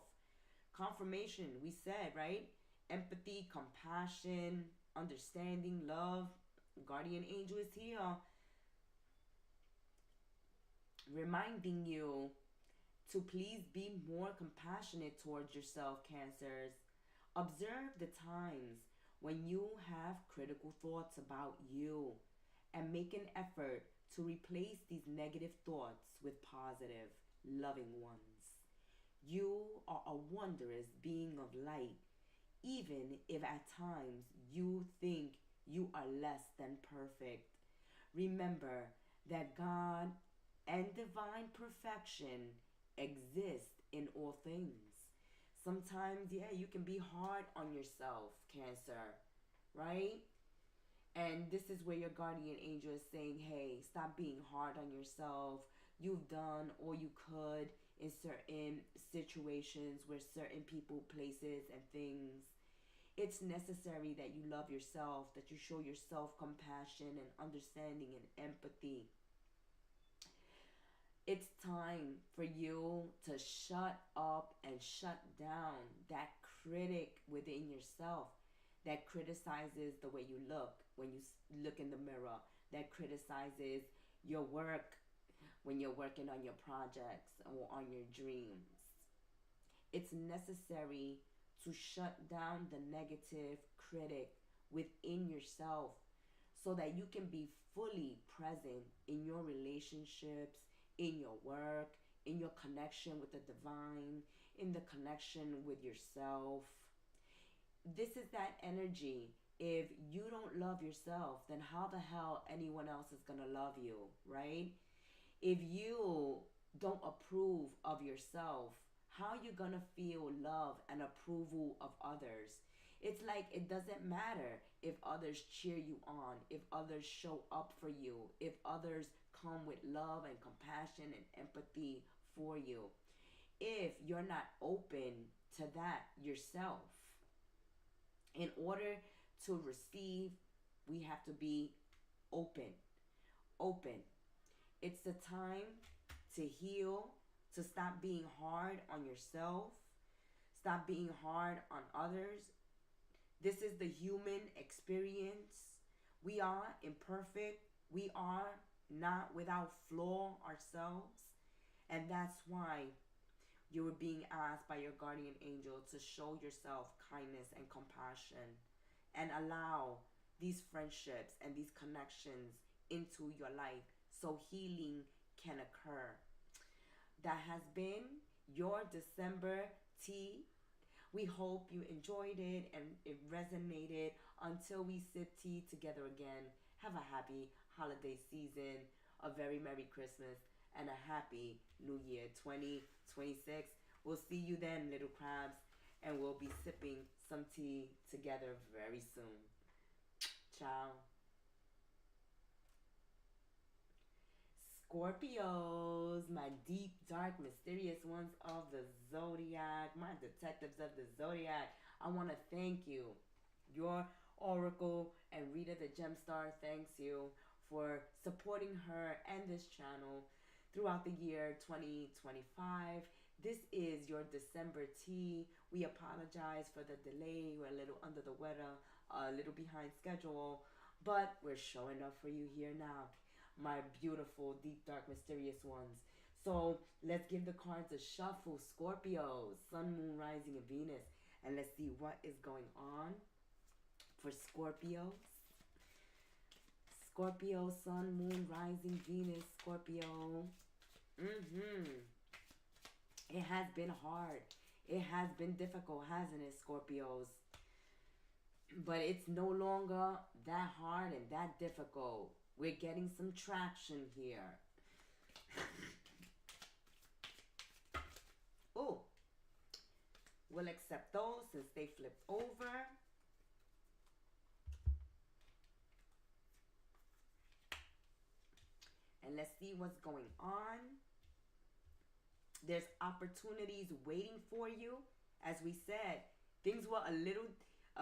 Confirmation, we said, right? Empathy, compassion, understanding, love. Guardian angel is here reminding you to please be more compassionate towards yourself, Cancers. Observe the times when you have critical thoughts about you and make an effort to replace these negative thoughts with positive, loving ones. You are a wondrous being of light, even if at times you think you are less than perfect. Remember that God and divine perfection exist in all things. Sometimes, yeah, you can be hard on yourself, Cancer, right? And this is where your guardian angel is saying, hey, stop being hard on yourself. You've done all you could in certain situations where certain people, places, and things. It's necessary that you love yourself, that you show yourself compassion and understanding and empathy. It's time for you to shut up and shut down that critic within yourself that criticizes the way you look when you look in the mirror, that criticizes your work when you're working on your projects or on your dreams. It's necessary to shut down the negative critic within yourself so that you can be fully present in your relationships, in your work, in your connection with the divine, in the connection with yourself. This is that energy. If you don't love yourself, then how the hell anyone else is going to love you, right? If you don't approve of yourself, how are you going to feel love and approval of others? It's like it doesn't matter if others cheer you on, if others show up for you, if others come with love and compassion and empathy for you. If you're not open to that yourself, in order to receive, we have to be open. Open. It's the time to heal, to stop being hard on yourself, stop being hard on others. This is the human experience. We are imperfect. We are not without flaw ourselves. And that's why you were being asked by your guardian angel to show yourself kindness and compassion and allow these friendships and these connections into your life so healing can occur. That has been your December tea. We hope you enjoyed it and it resonated. Until we sip tea together again, have a happy holiday season, a very Merry Christmas, and a happy New Year 2026. We'll see you then, little crabs, and we'll be sipping some tea together very soon. Ciao. Scorpios, my deep, dark, mysterious ones of the zodiac, my detectives of the zodiac. I want to thank you. Your oracle and Rita the Gemstar thanks you for supporting her and this channel throughout the year 2025. This is your December tea. We apologize for the delay. We're a little under the weather, a little behind schedule, but we're showing up for you here now, my beautiful, deep, dark, mysterious ones. So let's give the cards a shuffle. Scorpios, Sun, Moon, Rising, and Venus. And let's see what is going on for Scorpios. Scorpio, Sun, Moon, Rising, Venus, Scorpio. It has been hard. It has been difficult, hasn't it, Scorpios? But it's no longer that hard and that difficult. We're getting some traction here. Oh, we'll accept those since they flipped over. And let's see what's going on. There's opportunities waiting for you. As we said, things were a little,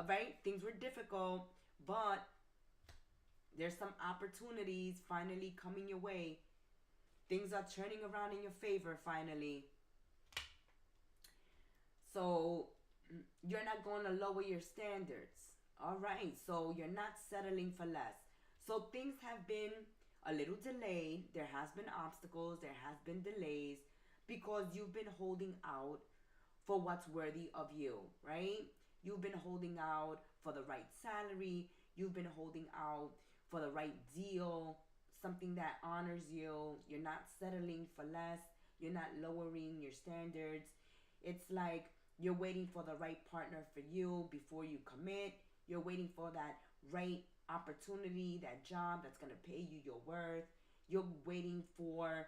right? Things were difficult, but there's some opportunities finally coming your way. Things are turning around in your favor finally. So you're not going to lower your standards. All right. So you're not settling for less. So things have been a little delayed. There has been obstacles. There has been delays because you've been holding out for what's worthy of you, right? You've been holding out for the right salary. You've been holding out for the right deal, something that honors you. You're not settling for less. You're not lowering your standards. It's like you're waiting for the right partner for you before you commit. You're waiting for that right opportunity, that job that's going to pay you your worth. You're waiting for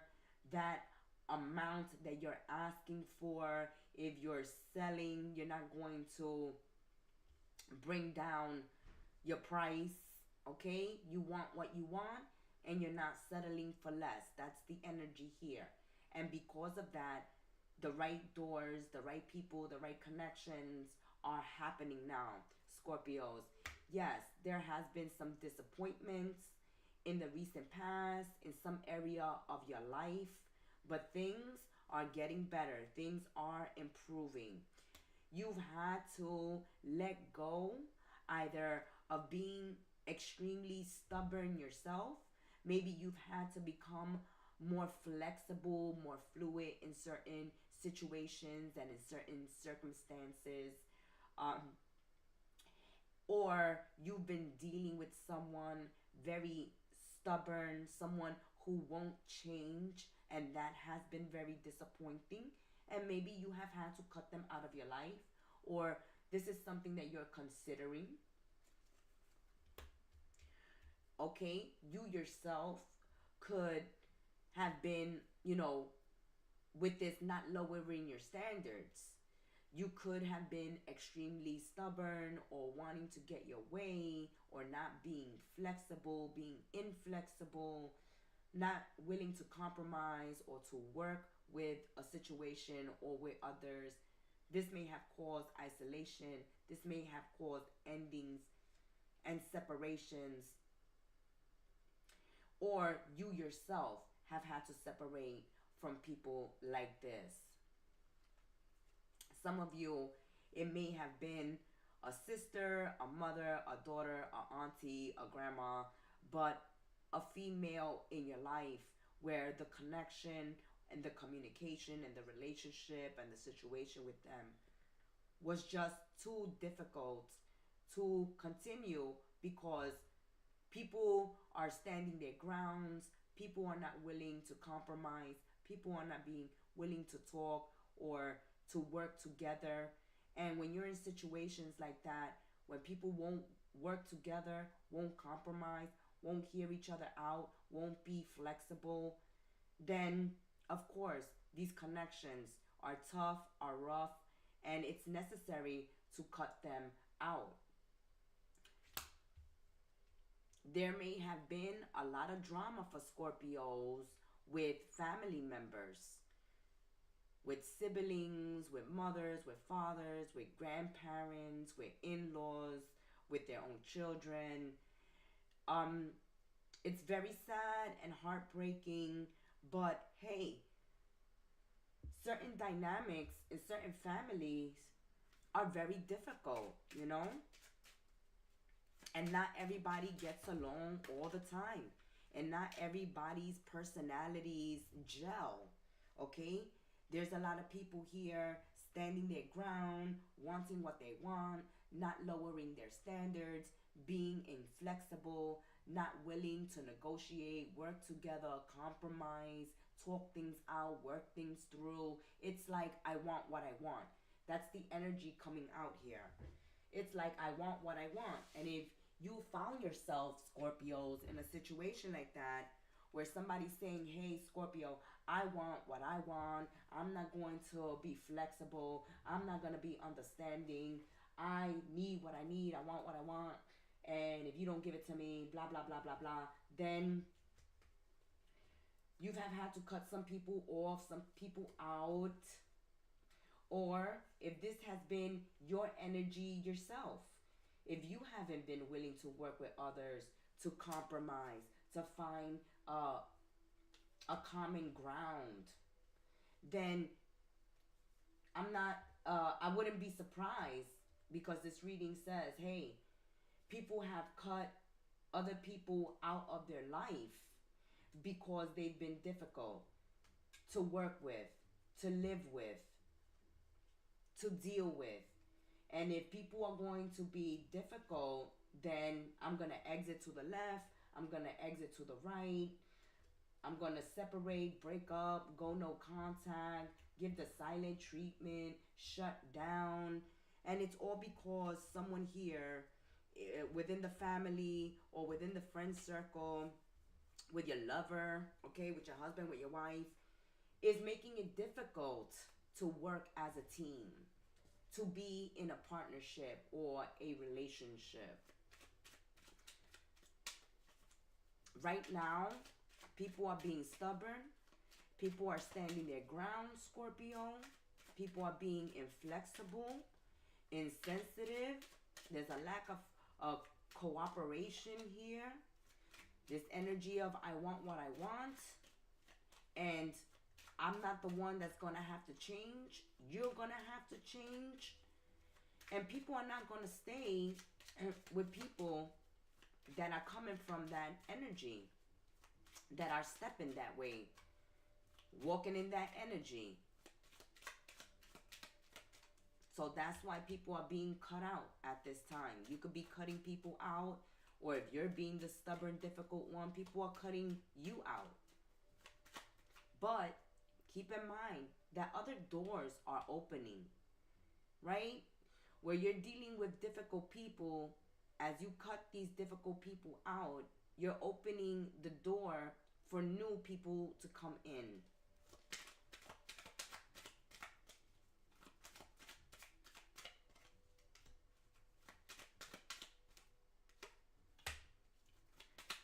that amount that you're asking for. If you're selling, you're not going to bring down your price, okay? You want what you want and you're not settling for less. That's the energy here. And because of that, the right doors, the right people, the right connections are happening now, Scorpios. Yes, there has been some disappointments in the recent past, in some area of your life, but things are getting better. Things are improving. You've had to let go either of being extremely stubborn yourself. Maybe you've had to become more flexible, more fluid in certain situations and in certain circumstances. Or you've been dealing with someone very stubborn, someone who won't change, and that has been very disappointing. And maybe you have had to cut them out of your life, or this is something that you're considering. Okay, you yourself could have been, with this not lowering your standards. You could have been extremely stubborn or wanting to get your way or not being flexible, being inflexible, not willing to compromise or to work with a situation or with others. This may have caused isolation. This may have caused endings and separations. Or you yourself have had to separate from people like this. Some of you, it may have been a sister, a mother, a daughter, a auntie, a grandma, but a female in your life where the connection and the communication and the relationship and the situation with them was just too difficult to continue because people are standing their grounds, people are not willing to compromise, people are not being willing to talk or to work together. And when you're in situations like that, when people won't work together, won't compromise, won't hear each other out, won't be flexible, then of course these connections are tough, are rough, and it's necessary to cut them out. There may have been a lot of drama for Scorpios with family members, with siblings, with mothers, with fathers, with grandparents, with in-laws, with their own children. It's very sad and heartbreaking, but hey, certain dynamics in certain families are very difficult, and not everybody gets along all the time, and not everybody's personalities gel, okay? There's a lot of people here standing their ground, wanting what they want, not lowering their standards, being inflexible, not willing to negotiate, work together, compromise, talk things out, work things through. It's like, I want what I want. That's the energy coming out here. It's like, I want what I want. And if you found yourself, Scorpios, in a situation like that, where somebody's saying, hey, Scorpio, I want what I want. I'm not going to be flexible. I'm not going to be understanding. I need what I need. I want what I want. And if you don't give it to me, blah, blah, blah, blah, blah, then you have had to cut some people off, some people out. Or if this has been your energy yourself, if you haven't been willing to work with others, to compromise, to find a common ground, then I wouldn't be surprised, because this reading says, hey, people have cut other people out of their life because they've been difficult to work with, to live with, to deal with. And if people are going to be difficult, then I'm going to exit to the left, I'm going to exit to the right, I'm going to separate, break up, go no contact, give the silent treatment, shut down. And it's all because someone here within the family or within the friend circle, with your lover, okay, with your husband, with your wife, is making it difficult to work as a team, to be in a partnership or a relationship. Right now, people are being stubborn. People are standing their ground, Scorpio. People are being inflexible, insensitive. There's a lack of cooperation here. This energy of, I want what I want, and I'm not the one that's going to have to change. You're going to have to change. And people are not going to stay with people that are coming from that energy, that are stepping that way, walking in that energy. So that's why people are being cut out at this time. You could be cutting people out, or if you're being the stubborn, difficult one, people are cutting you out. But keep in mind that other doors are opening, right? Where you're dealing with difficult people, as you cut these difficult people out, you're opening the door for new people to come in.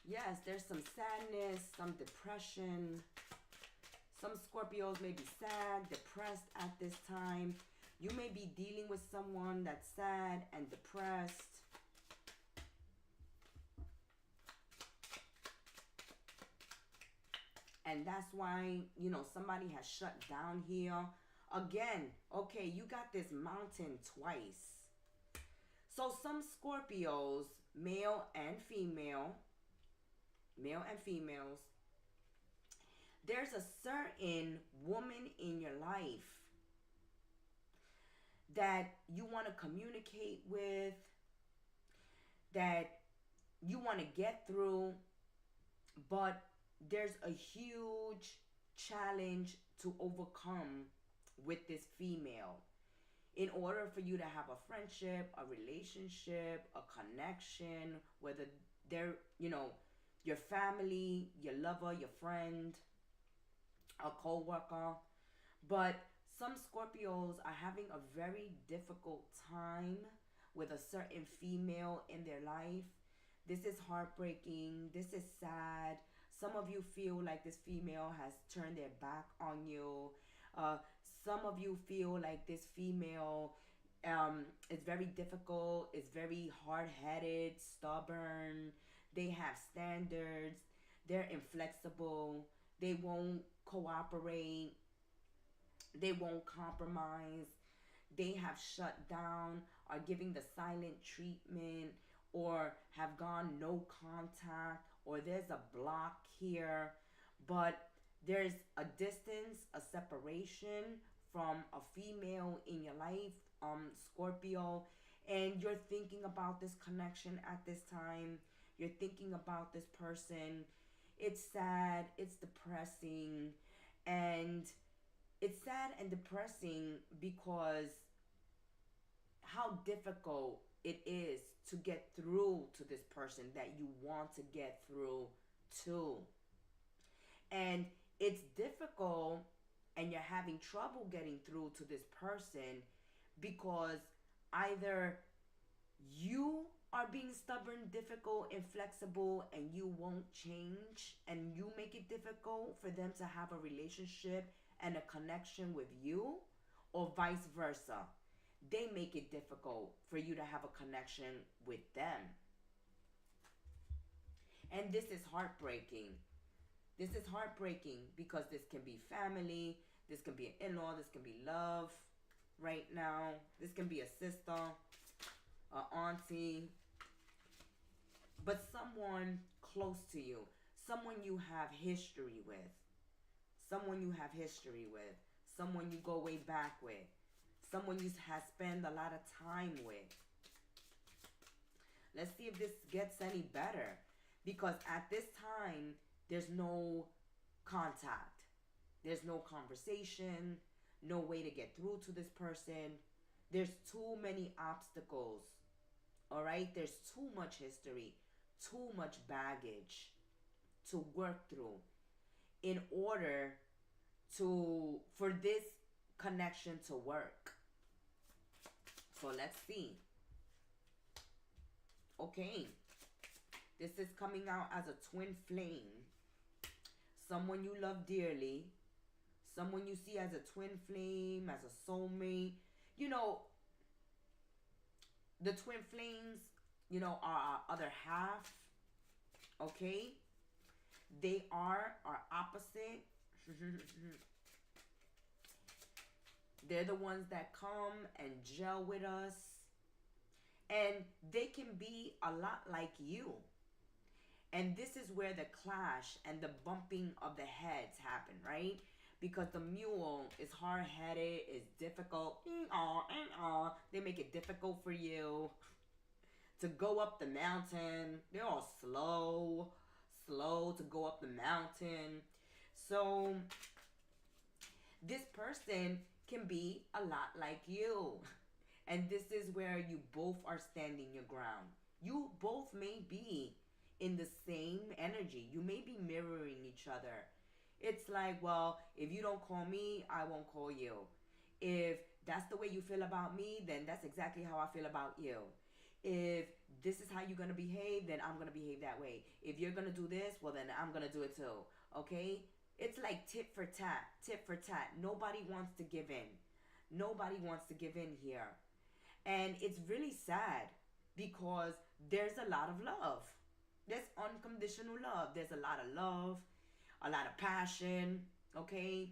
Yes, there's some sadness, some depression. Some Scorpios may be sad, depressed at this time. You may be dealing with someone that's sad and depressed. And that's why, somebody has shut down here. Again, okay, you got this mountain twice. So some Scorpios, male and females, there's a certain woman in your life that you want to communicate with, that you want to get through, but there's a huge challenge to overcome with this female. In order for you to have a friendship, a relationship, a connection, whether they're, your family, your lover, your friend, a co-worker. But some Scorpios are having a very difficult time with a certain female in their life. This is heartbreaking. This is sad. Some of you feel like this female has turned their back on you. Some of you feel like this female is very difficult, is very hard-headed, stubborn. They have standards. They're inflexible. They won't cooperate. They won't compromise. They have shut down, are giving the silent treatment, or have gone no contact, or there's a block here. But there's a distance, a separation from a female in your life, Scorpio. And you're thinking about this connection at this time. You're thinking about this person. It's sad, it's depressing, and it's sad and depressing because how difficult it is to get through to this person that you want to get through to. And it's difficult and you're having trouble getting through to this person because either you are being stubborn, difficult, inflexible, and you won't change, and you make it difficult for them to have a relationship and a connection with you, or vice versa. They make it difficult for you to have a connection with them. And this is heartbreaking. This is heartbreaking because this can be family, this can be an in-law, this can be love right now. This can be a sister, a auntie, but someone close to you, someone you have history with, someone you have history with, someone you go way back with, someone you have spent a lot of time with. Let's see if this gets any better, because at this time, there's no contact. There's no conversation, no way to get through to this person. There's too many obstacles, all right? There's too much history, too much baggage to work through in order for this connection to work. So let's see. Okay. This is coming out as a twin flame. Someone you love dearly. Someone you see as a twin flame, as a soulmate. You know, the twin flames, you know, are our other half. Okay? They are our opposite. They're the ones that come and gel with us. And they can be a lot like you. And this is where the clash and the bumping of the heads happen, right? Because the mule is hard-headed, is difficult. They make it difficult for you to go up the mountain. They're all slow to go up the mountain. So this person can be a lot like you. And this is where you both are standing your ground. You both may be in the same energy. You may be mirroring each other. It's like, well, if you don't call me, I won't call you. If that's the way you feel about me, then that's exactly how I feel about you. If this is how you're going to behave, then I'm going to behave that way. If you're going to do this, well, then I'm going to do it too. Okay? It's like tit for tat, tit for tat. Nobody wants to give in. Nobody wants to give in here. And it's really sad because there's a lot of love. There's unconditional love. There's a lot of love, a lot of passion, okay?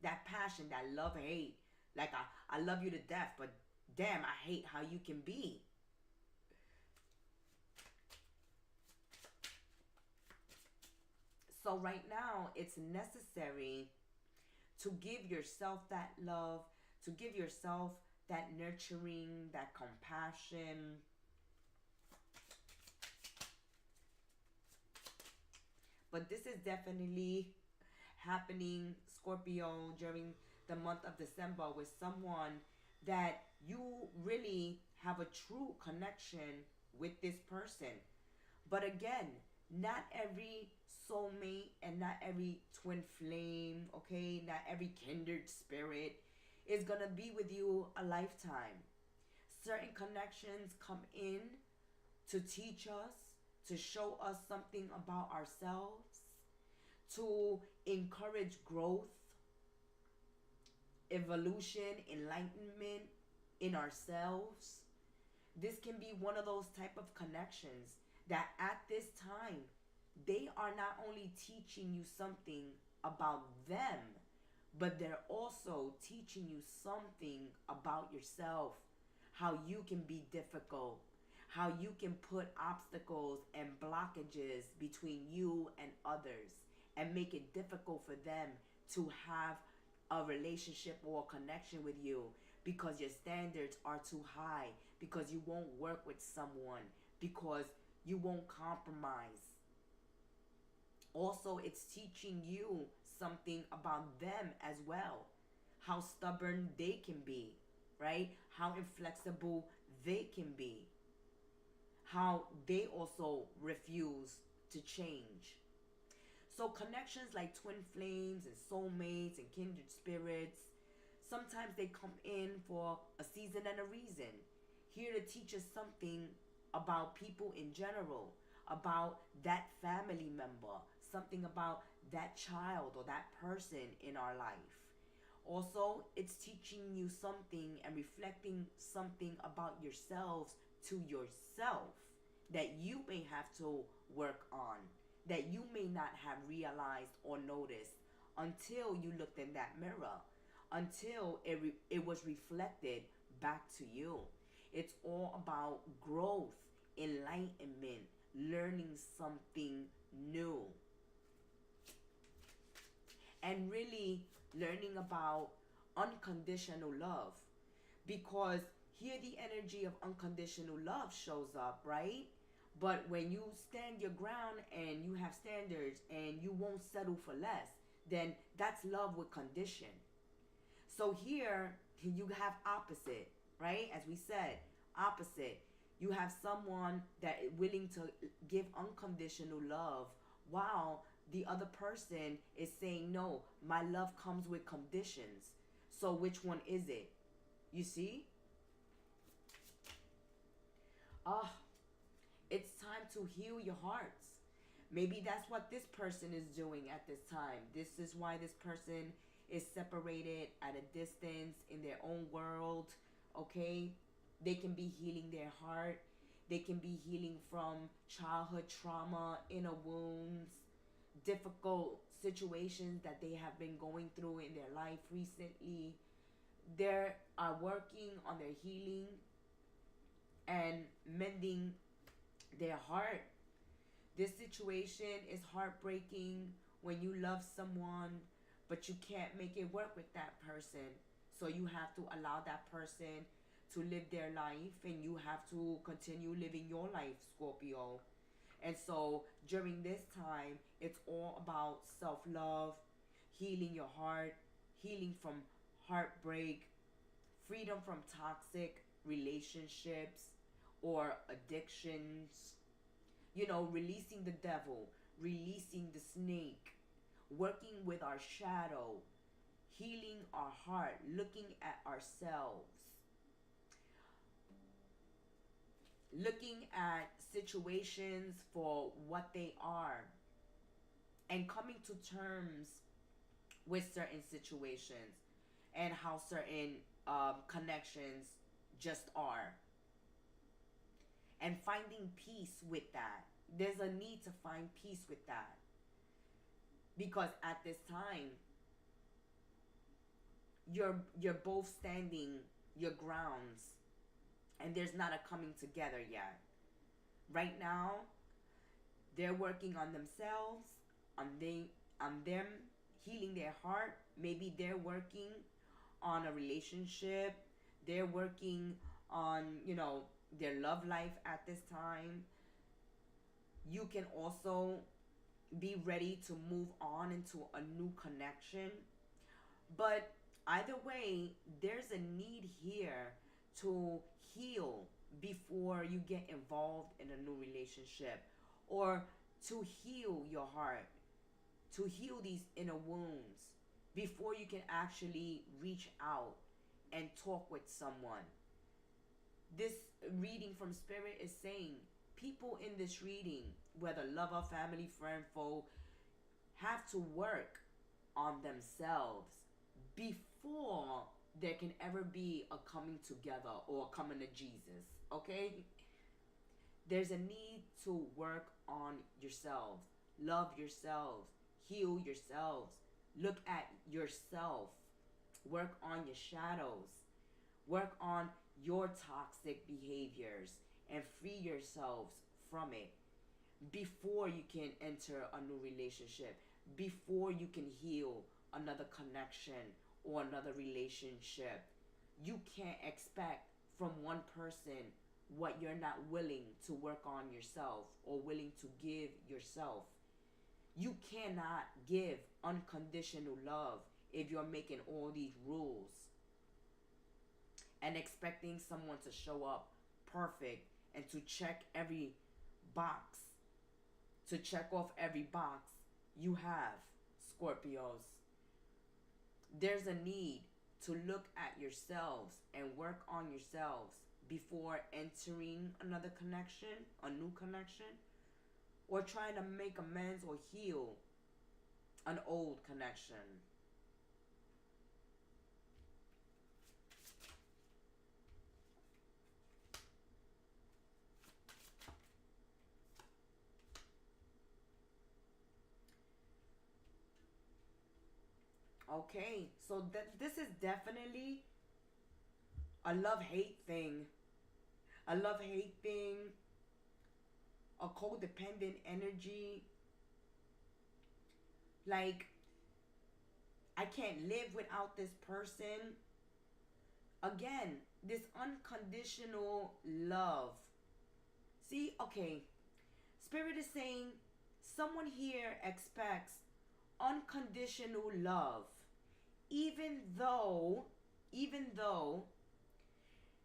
That passion, that love-hate. Like, I love you to death, but damn, I hate how you can be. So right now, it's necessary to give yourself that love, to give yourself that nurturing, that compassion. But this is definitely happening, Scorpio, during the month of December with someone that you really have a true connection with this person. But again, not every soulmate and not every twin flame, okay, not every kindred spirit is going to be with you a lifetime. Certain connections come in to teach us, to show us something about ourselves, to encourage growth, evolution, enlightenment in ourselves. This can be one of those type of connections that at this time, they are not only teaching you something about them, but they're also teaching you something about yourself, how you can be difficult, how you can put obstacles and blockages between you and others and make it difficult for them to have a relationship or a connection with you because your standards are too high, because you won't work with someone, because you won't compromise. Also, it's teaching you something about them as well. How stubborn they can be, right? How inflexible they can be. How they also refuse to change. So connections like twin flames and soulmates and kindred spirits, sometimes they come in for a season and a reason, here to teach us something about people in general, about that family member, something about that child or that person in our life. Also, it's teaching you something and reflecting something about yourselves to yourself that you may have to work on, that you may not have realized or noticed until you looked in that mirror, until it was reflected back to you. It's all about growth, enlightenment, learning something new, and really learning about unconditional love. Because here the energy of unconditional love shows up, right? But when you stand your ground and you have standards and you won't settle for less, then that's love with condition. So here you have opposite, right? As we said, opposite. You have someone that is willing to give unconditional love while the other person is saying, no, my love comes with conditions. So which one is it? You see? Ah, it's time to heal your hearts. Maybe that's what this person is doing at this time. This is why this person is separated at a distance in their own world. Okay? They can be healing their heart. They can be healing from childhood trauma, inner wounds, difficult situations that they have been going through in their life recently. They are working on their healing and mending their heart. This situation is heartbreaking when you love someone, but you can't make it work with that person. So you have to allow that person to live their life, and you have to continue living your life, Scorpio. And so during this time, it's all about self-love, healing your heart, healing from heartbreak, freedom from toxic relationships or addictions, releasing the devil, releasing the snake, working with our shadow, healing our heart, looking at ourselves, looking at situations for what they are, and coming to terms with certain situations and how certain connections just are, and finding peace with that. There's a need to find peace with that, because at this time you're both standing your grounds, and there's not a coming together yet. Right now, they're working on themselves, on them healing their heart. Maybe they're working on a relationship. They're working on, their love life at this time. You can also be ready to move on into a new connection. But either way, there's a need here to heal before you get involved in a new relationship, or to heal your heart, to heal these inner wounds before you can actually reach out and talk with someone. This reading from Spirit is saying people in this reading, whether lover, family, friend, foe, have to work on themselves before there can ever be a coming together or coming to Jesus. Okay? There's a need to work on yourselves, love yourselves, heal yourselves, look at yourself, work on your shadows, work on your toxic behaviors, and free yourselves from it before you can enter a new relationship, before you can heal another connection or another relationship. You can't expect from one person what you're not willing to work on yourself or willing to give yourself. You cannot give unconditional love if you're making all these rules and expecting someone to show up perfect and to check every box, to check off every box you have, Scorpios. There's a need to look at yourselves and work on yourselves before entering another connection, a new connection, or trying to make amends or heal an old connection. Okay, so this is definitely a love-hate thing. A love-hate thing, a codependent energy. Like, I can't live without this person. Again, this unconditional love. See, okay, Spirit is saying someone here expects unconditional love. Even though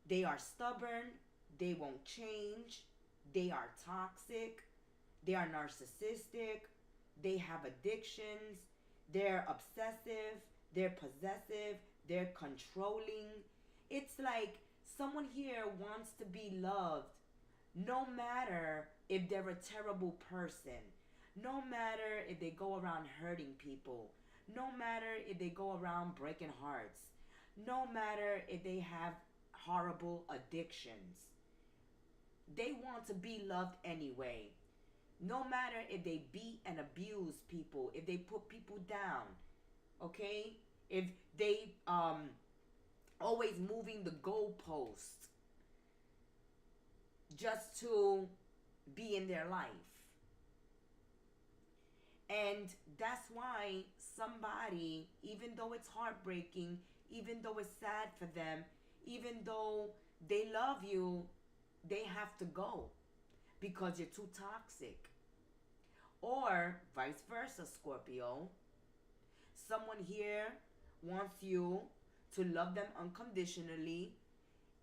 they are stubborn, they won't change, they are toxic, they are narcissistic, they have addictions, they're obsessive, they're possessive, they're controlling. It's like someone here wants to be loved no matter if they're a terrible person, no matter if they go around hurting people, no matter if they go around breaking hearts, no matter if they have horrible addictions. They want to be loved anyway. No matter if they beat and abuse people, if they put people down, okay? If they always moving the goalposts just to be in their life. And that's why somebody, even though it's heartbreaking, even though it's sad for them, even though they love you, they have to go because you're too toxic. Or vice versa, Scorpio. Someone here wants you to love them unconditionally,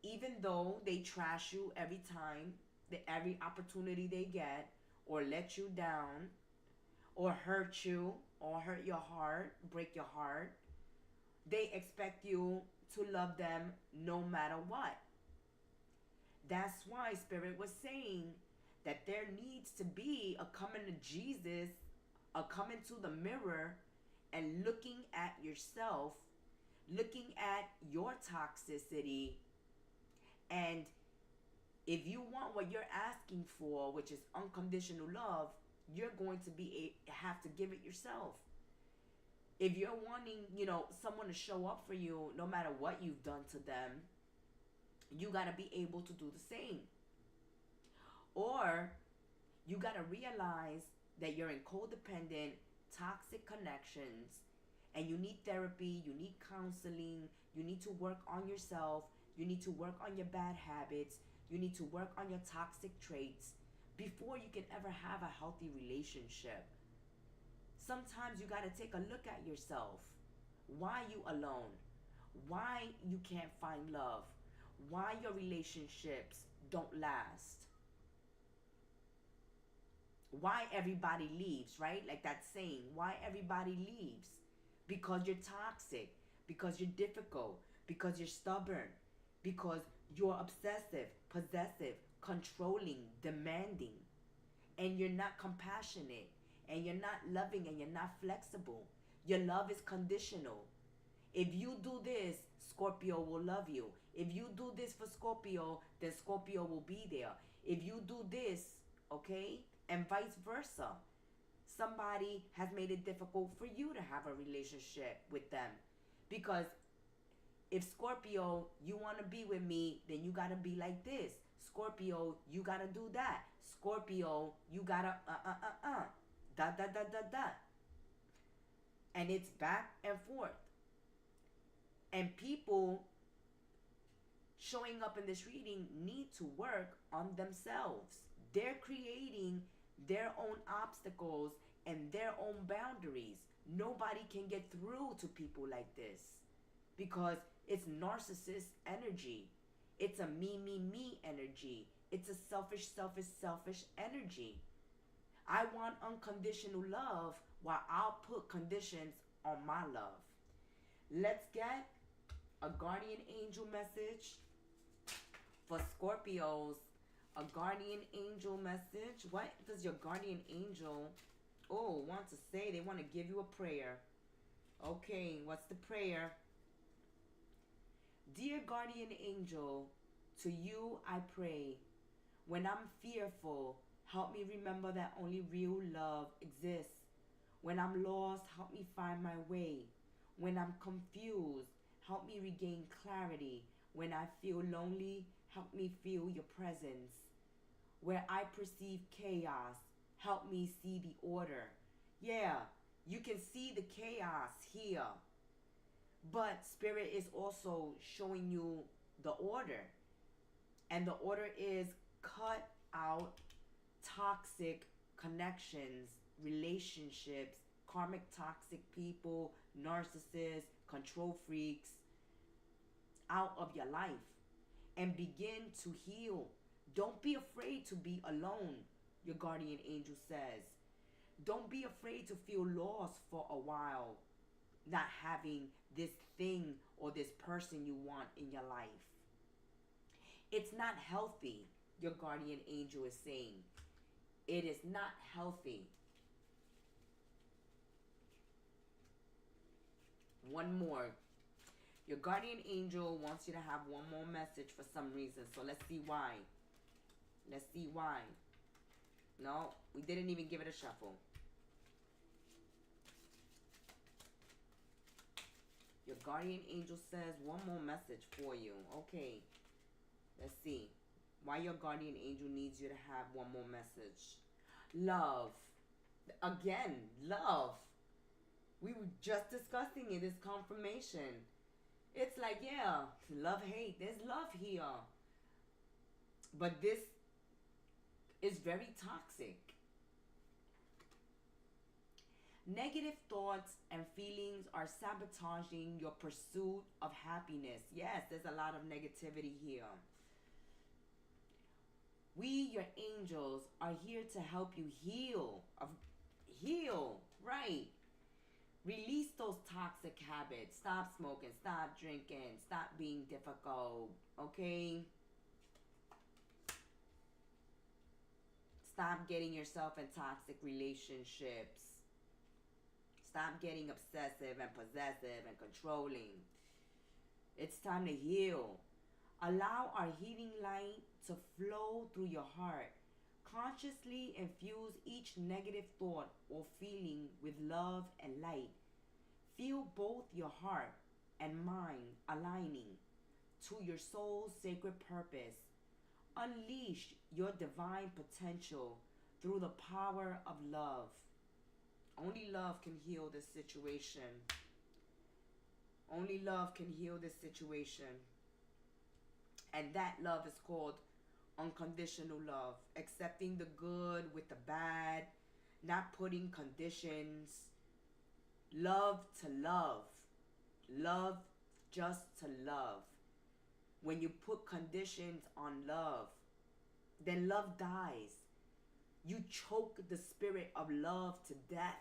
even though they trash you every time, every opportunity they get, or let you down, or hurt you, or hurt your heart, break your heart. They expect you to love them no matter what. That's why Spirit was saying that there needs to be a coming to Jesus, a coming to the mirror and looking at yourself, looking at your toxicity. And if you want what you're asking for, which is unconditional love, you're going to have to give it yourself. If you're wanting, someone to show up for you no matter what you've done to them, you got to be able to do the same. Or you got to realize that you're in codependent, toxic connections and you need therapy, you need counseling, you need to work on yourself, you need to work on your bad habits, you need to work on your toxic traits before you can ever have a healthy relationship. Sometimes you got to take a look at yourself. Why you alone? Why you can't find love? Why your relationships don't last? Why everybody leaves, right? Like that saying, why everybody leaves? Because you're toxic, because you're difficult, because you're stubborn, because you're obsessive, possessive, controlling, demanding, and you're not compassionate, and you're not loving, and you're not flexible. Your love is conditional. If you do this, Scorpio will love you. If you do this for Scorpio, then Scorpio will be there. If you do this, okay, and vice versa. Somebody has made it difficult for you to have a relationship with them. Because if Scorpio, you want to be with me, then you got to be like this. Scorpio, you got to do that. Scorpio, you got to da. And it's back and forth. And people showing up in this reading need to work on themselves. They're creating their own obstacles and their own boundaries. Nobody can get through to people like this because it's narcissist energy. It's a me energy. It's a selfish energy. I want unconditional love while I'll put conditions on my love. Let's get a guardian angel message for Scorpios. A guardian angel message. What does your guardian angel want to say? They want to give you a prayer. Okay, what's the prayer? Dear guardian angel, to you I pray. When I'm fearful, help me remember that only real love exists. When I'm lost, help me find my way. When I'm confused, help me regain clarity. When I feel lonely, help me feel your presence. Where I perceive chaos, help me see the order. Yeah, you can see the chaos here. But Spirit is also showing you the order. And the order is cut out toxic connections, relationships, karmic toxic people, narcissists, control freaks out of your life and begin to heal. Don't be afraid to be alone, your guardian angel says. Don't be afraid to feel lost for a while, not having this thing or this person you want in your life. It's not healthy, your guardian angel is saying. It is not healthy. One more. Your guardian angel wants you to have one more message for some reason. So let's see why. Let's see why. No, we didn't even give it a shuffle. Your guardian angel says one more message for you. Okay. Let's see. Why your guardian angel needs you to have one more message. Love. Again, love. We were just discussing it. This confirmation. It's like, yeah, love, hate. There's love here. But this is very toxic. Negative thoughts and feelings are sabotaging your pursuit of happiness. Yes, there's a lot of negativity here. We, your angels, are here to help you heal. Heal, right. Release those toxic habits. Stop smoking, stop drinking, stop being difficult, okay? Stop getting yourself in toxic relationships. Stop getting obsessive and possessive and controlling. It's time to heal. Allow our healing light to flow through your heart. Consciously infuse each negative thought or feeling with love and light. Feel both your heart and mind aligning to your soul's sacred purpose. Unleash your divine potential through the power of love. Only love can heal this situation. Only love can heal this situation. And that love is called unconditional love. Accepting the good with the bad. Not putting conditions. Love to love. Love just to love. When you put conditions on love, then love dies. You choke the spirit of love to death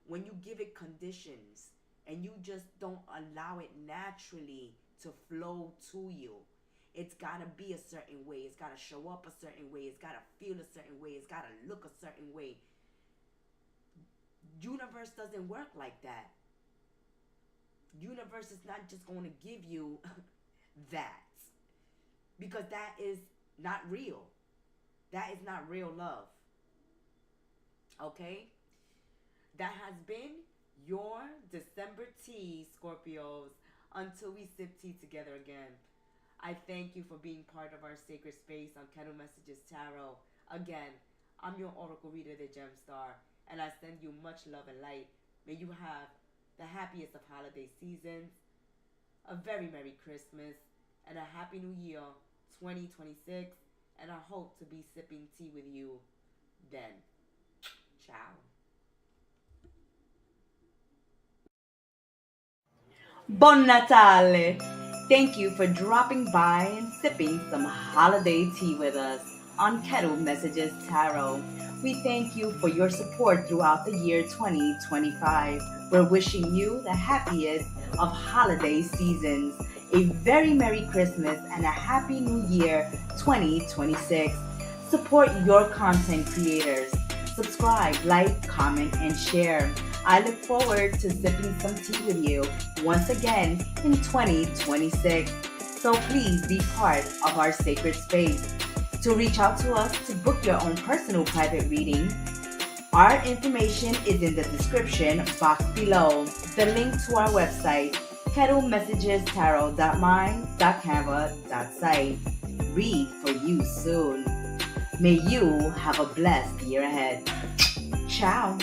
when you give it conditions and you just don't allow it naturally to flow to you. It's got to be a certain way. It's got to show up a certain way. It's got to feel a certain way. It's got to look a certain way. Universe doesn't work like that. Universe is not just going to give you that, because that is not real. That is not real love. Okay? That has been your December tea, Scorpios. Until we sip tea together again. I thank you for being part of our sacred space on Kettle Messages Tarot. Again, I'm your Oracle Reader, the Gemstar, and I send you much love and light. May you have the happiest of holiday seasons, a very Merry Christmas, and a happy new year 2026. And I hope to be sipping tea with you then. Ciao. Buon Natale! Thank you for dropping by and sipping some holiday tea with us on Kettle Messages Tarot. We thank you for your support throughout the year 2025. We're wishing you the happiest of holiday seasons, a very Merry Christmas, and a Happy New Year 2026. Support your content creators. Subscribe, like, comment, and share. I look forward to sipping some tea with you once again in 2026. So please be part of our sacred space. To reach out to us to book your own personal private reading, our information is in the description box below. The link to our website, kettlemessagestarot.mind.canva.site. Read for you soon. May you have a blessed year ahead. Ciao.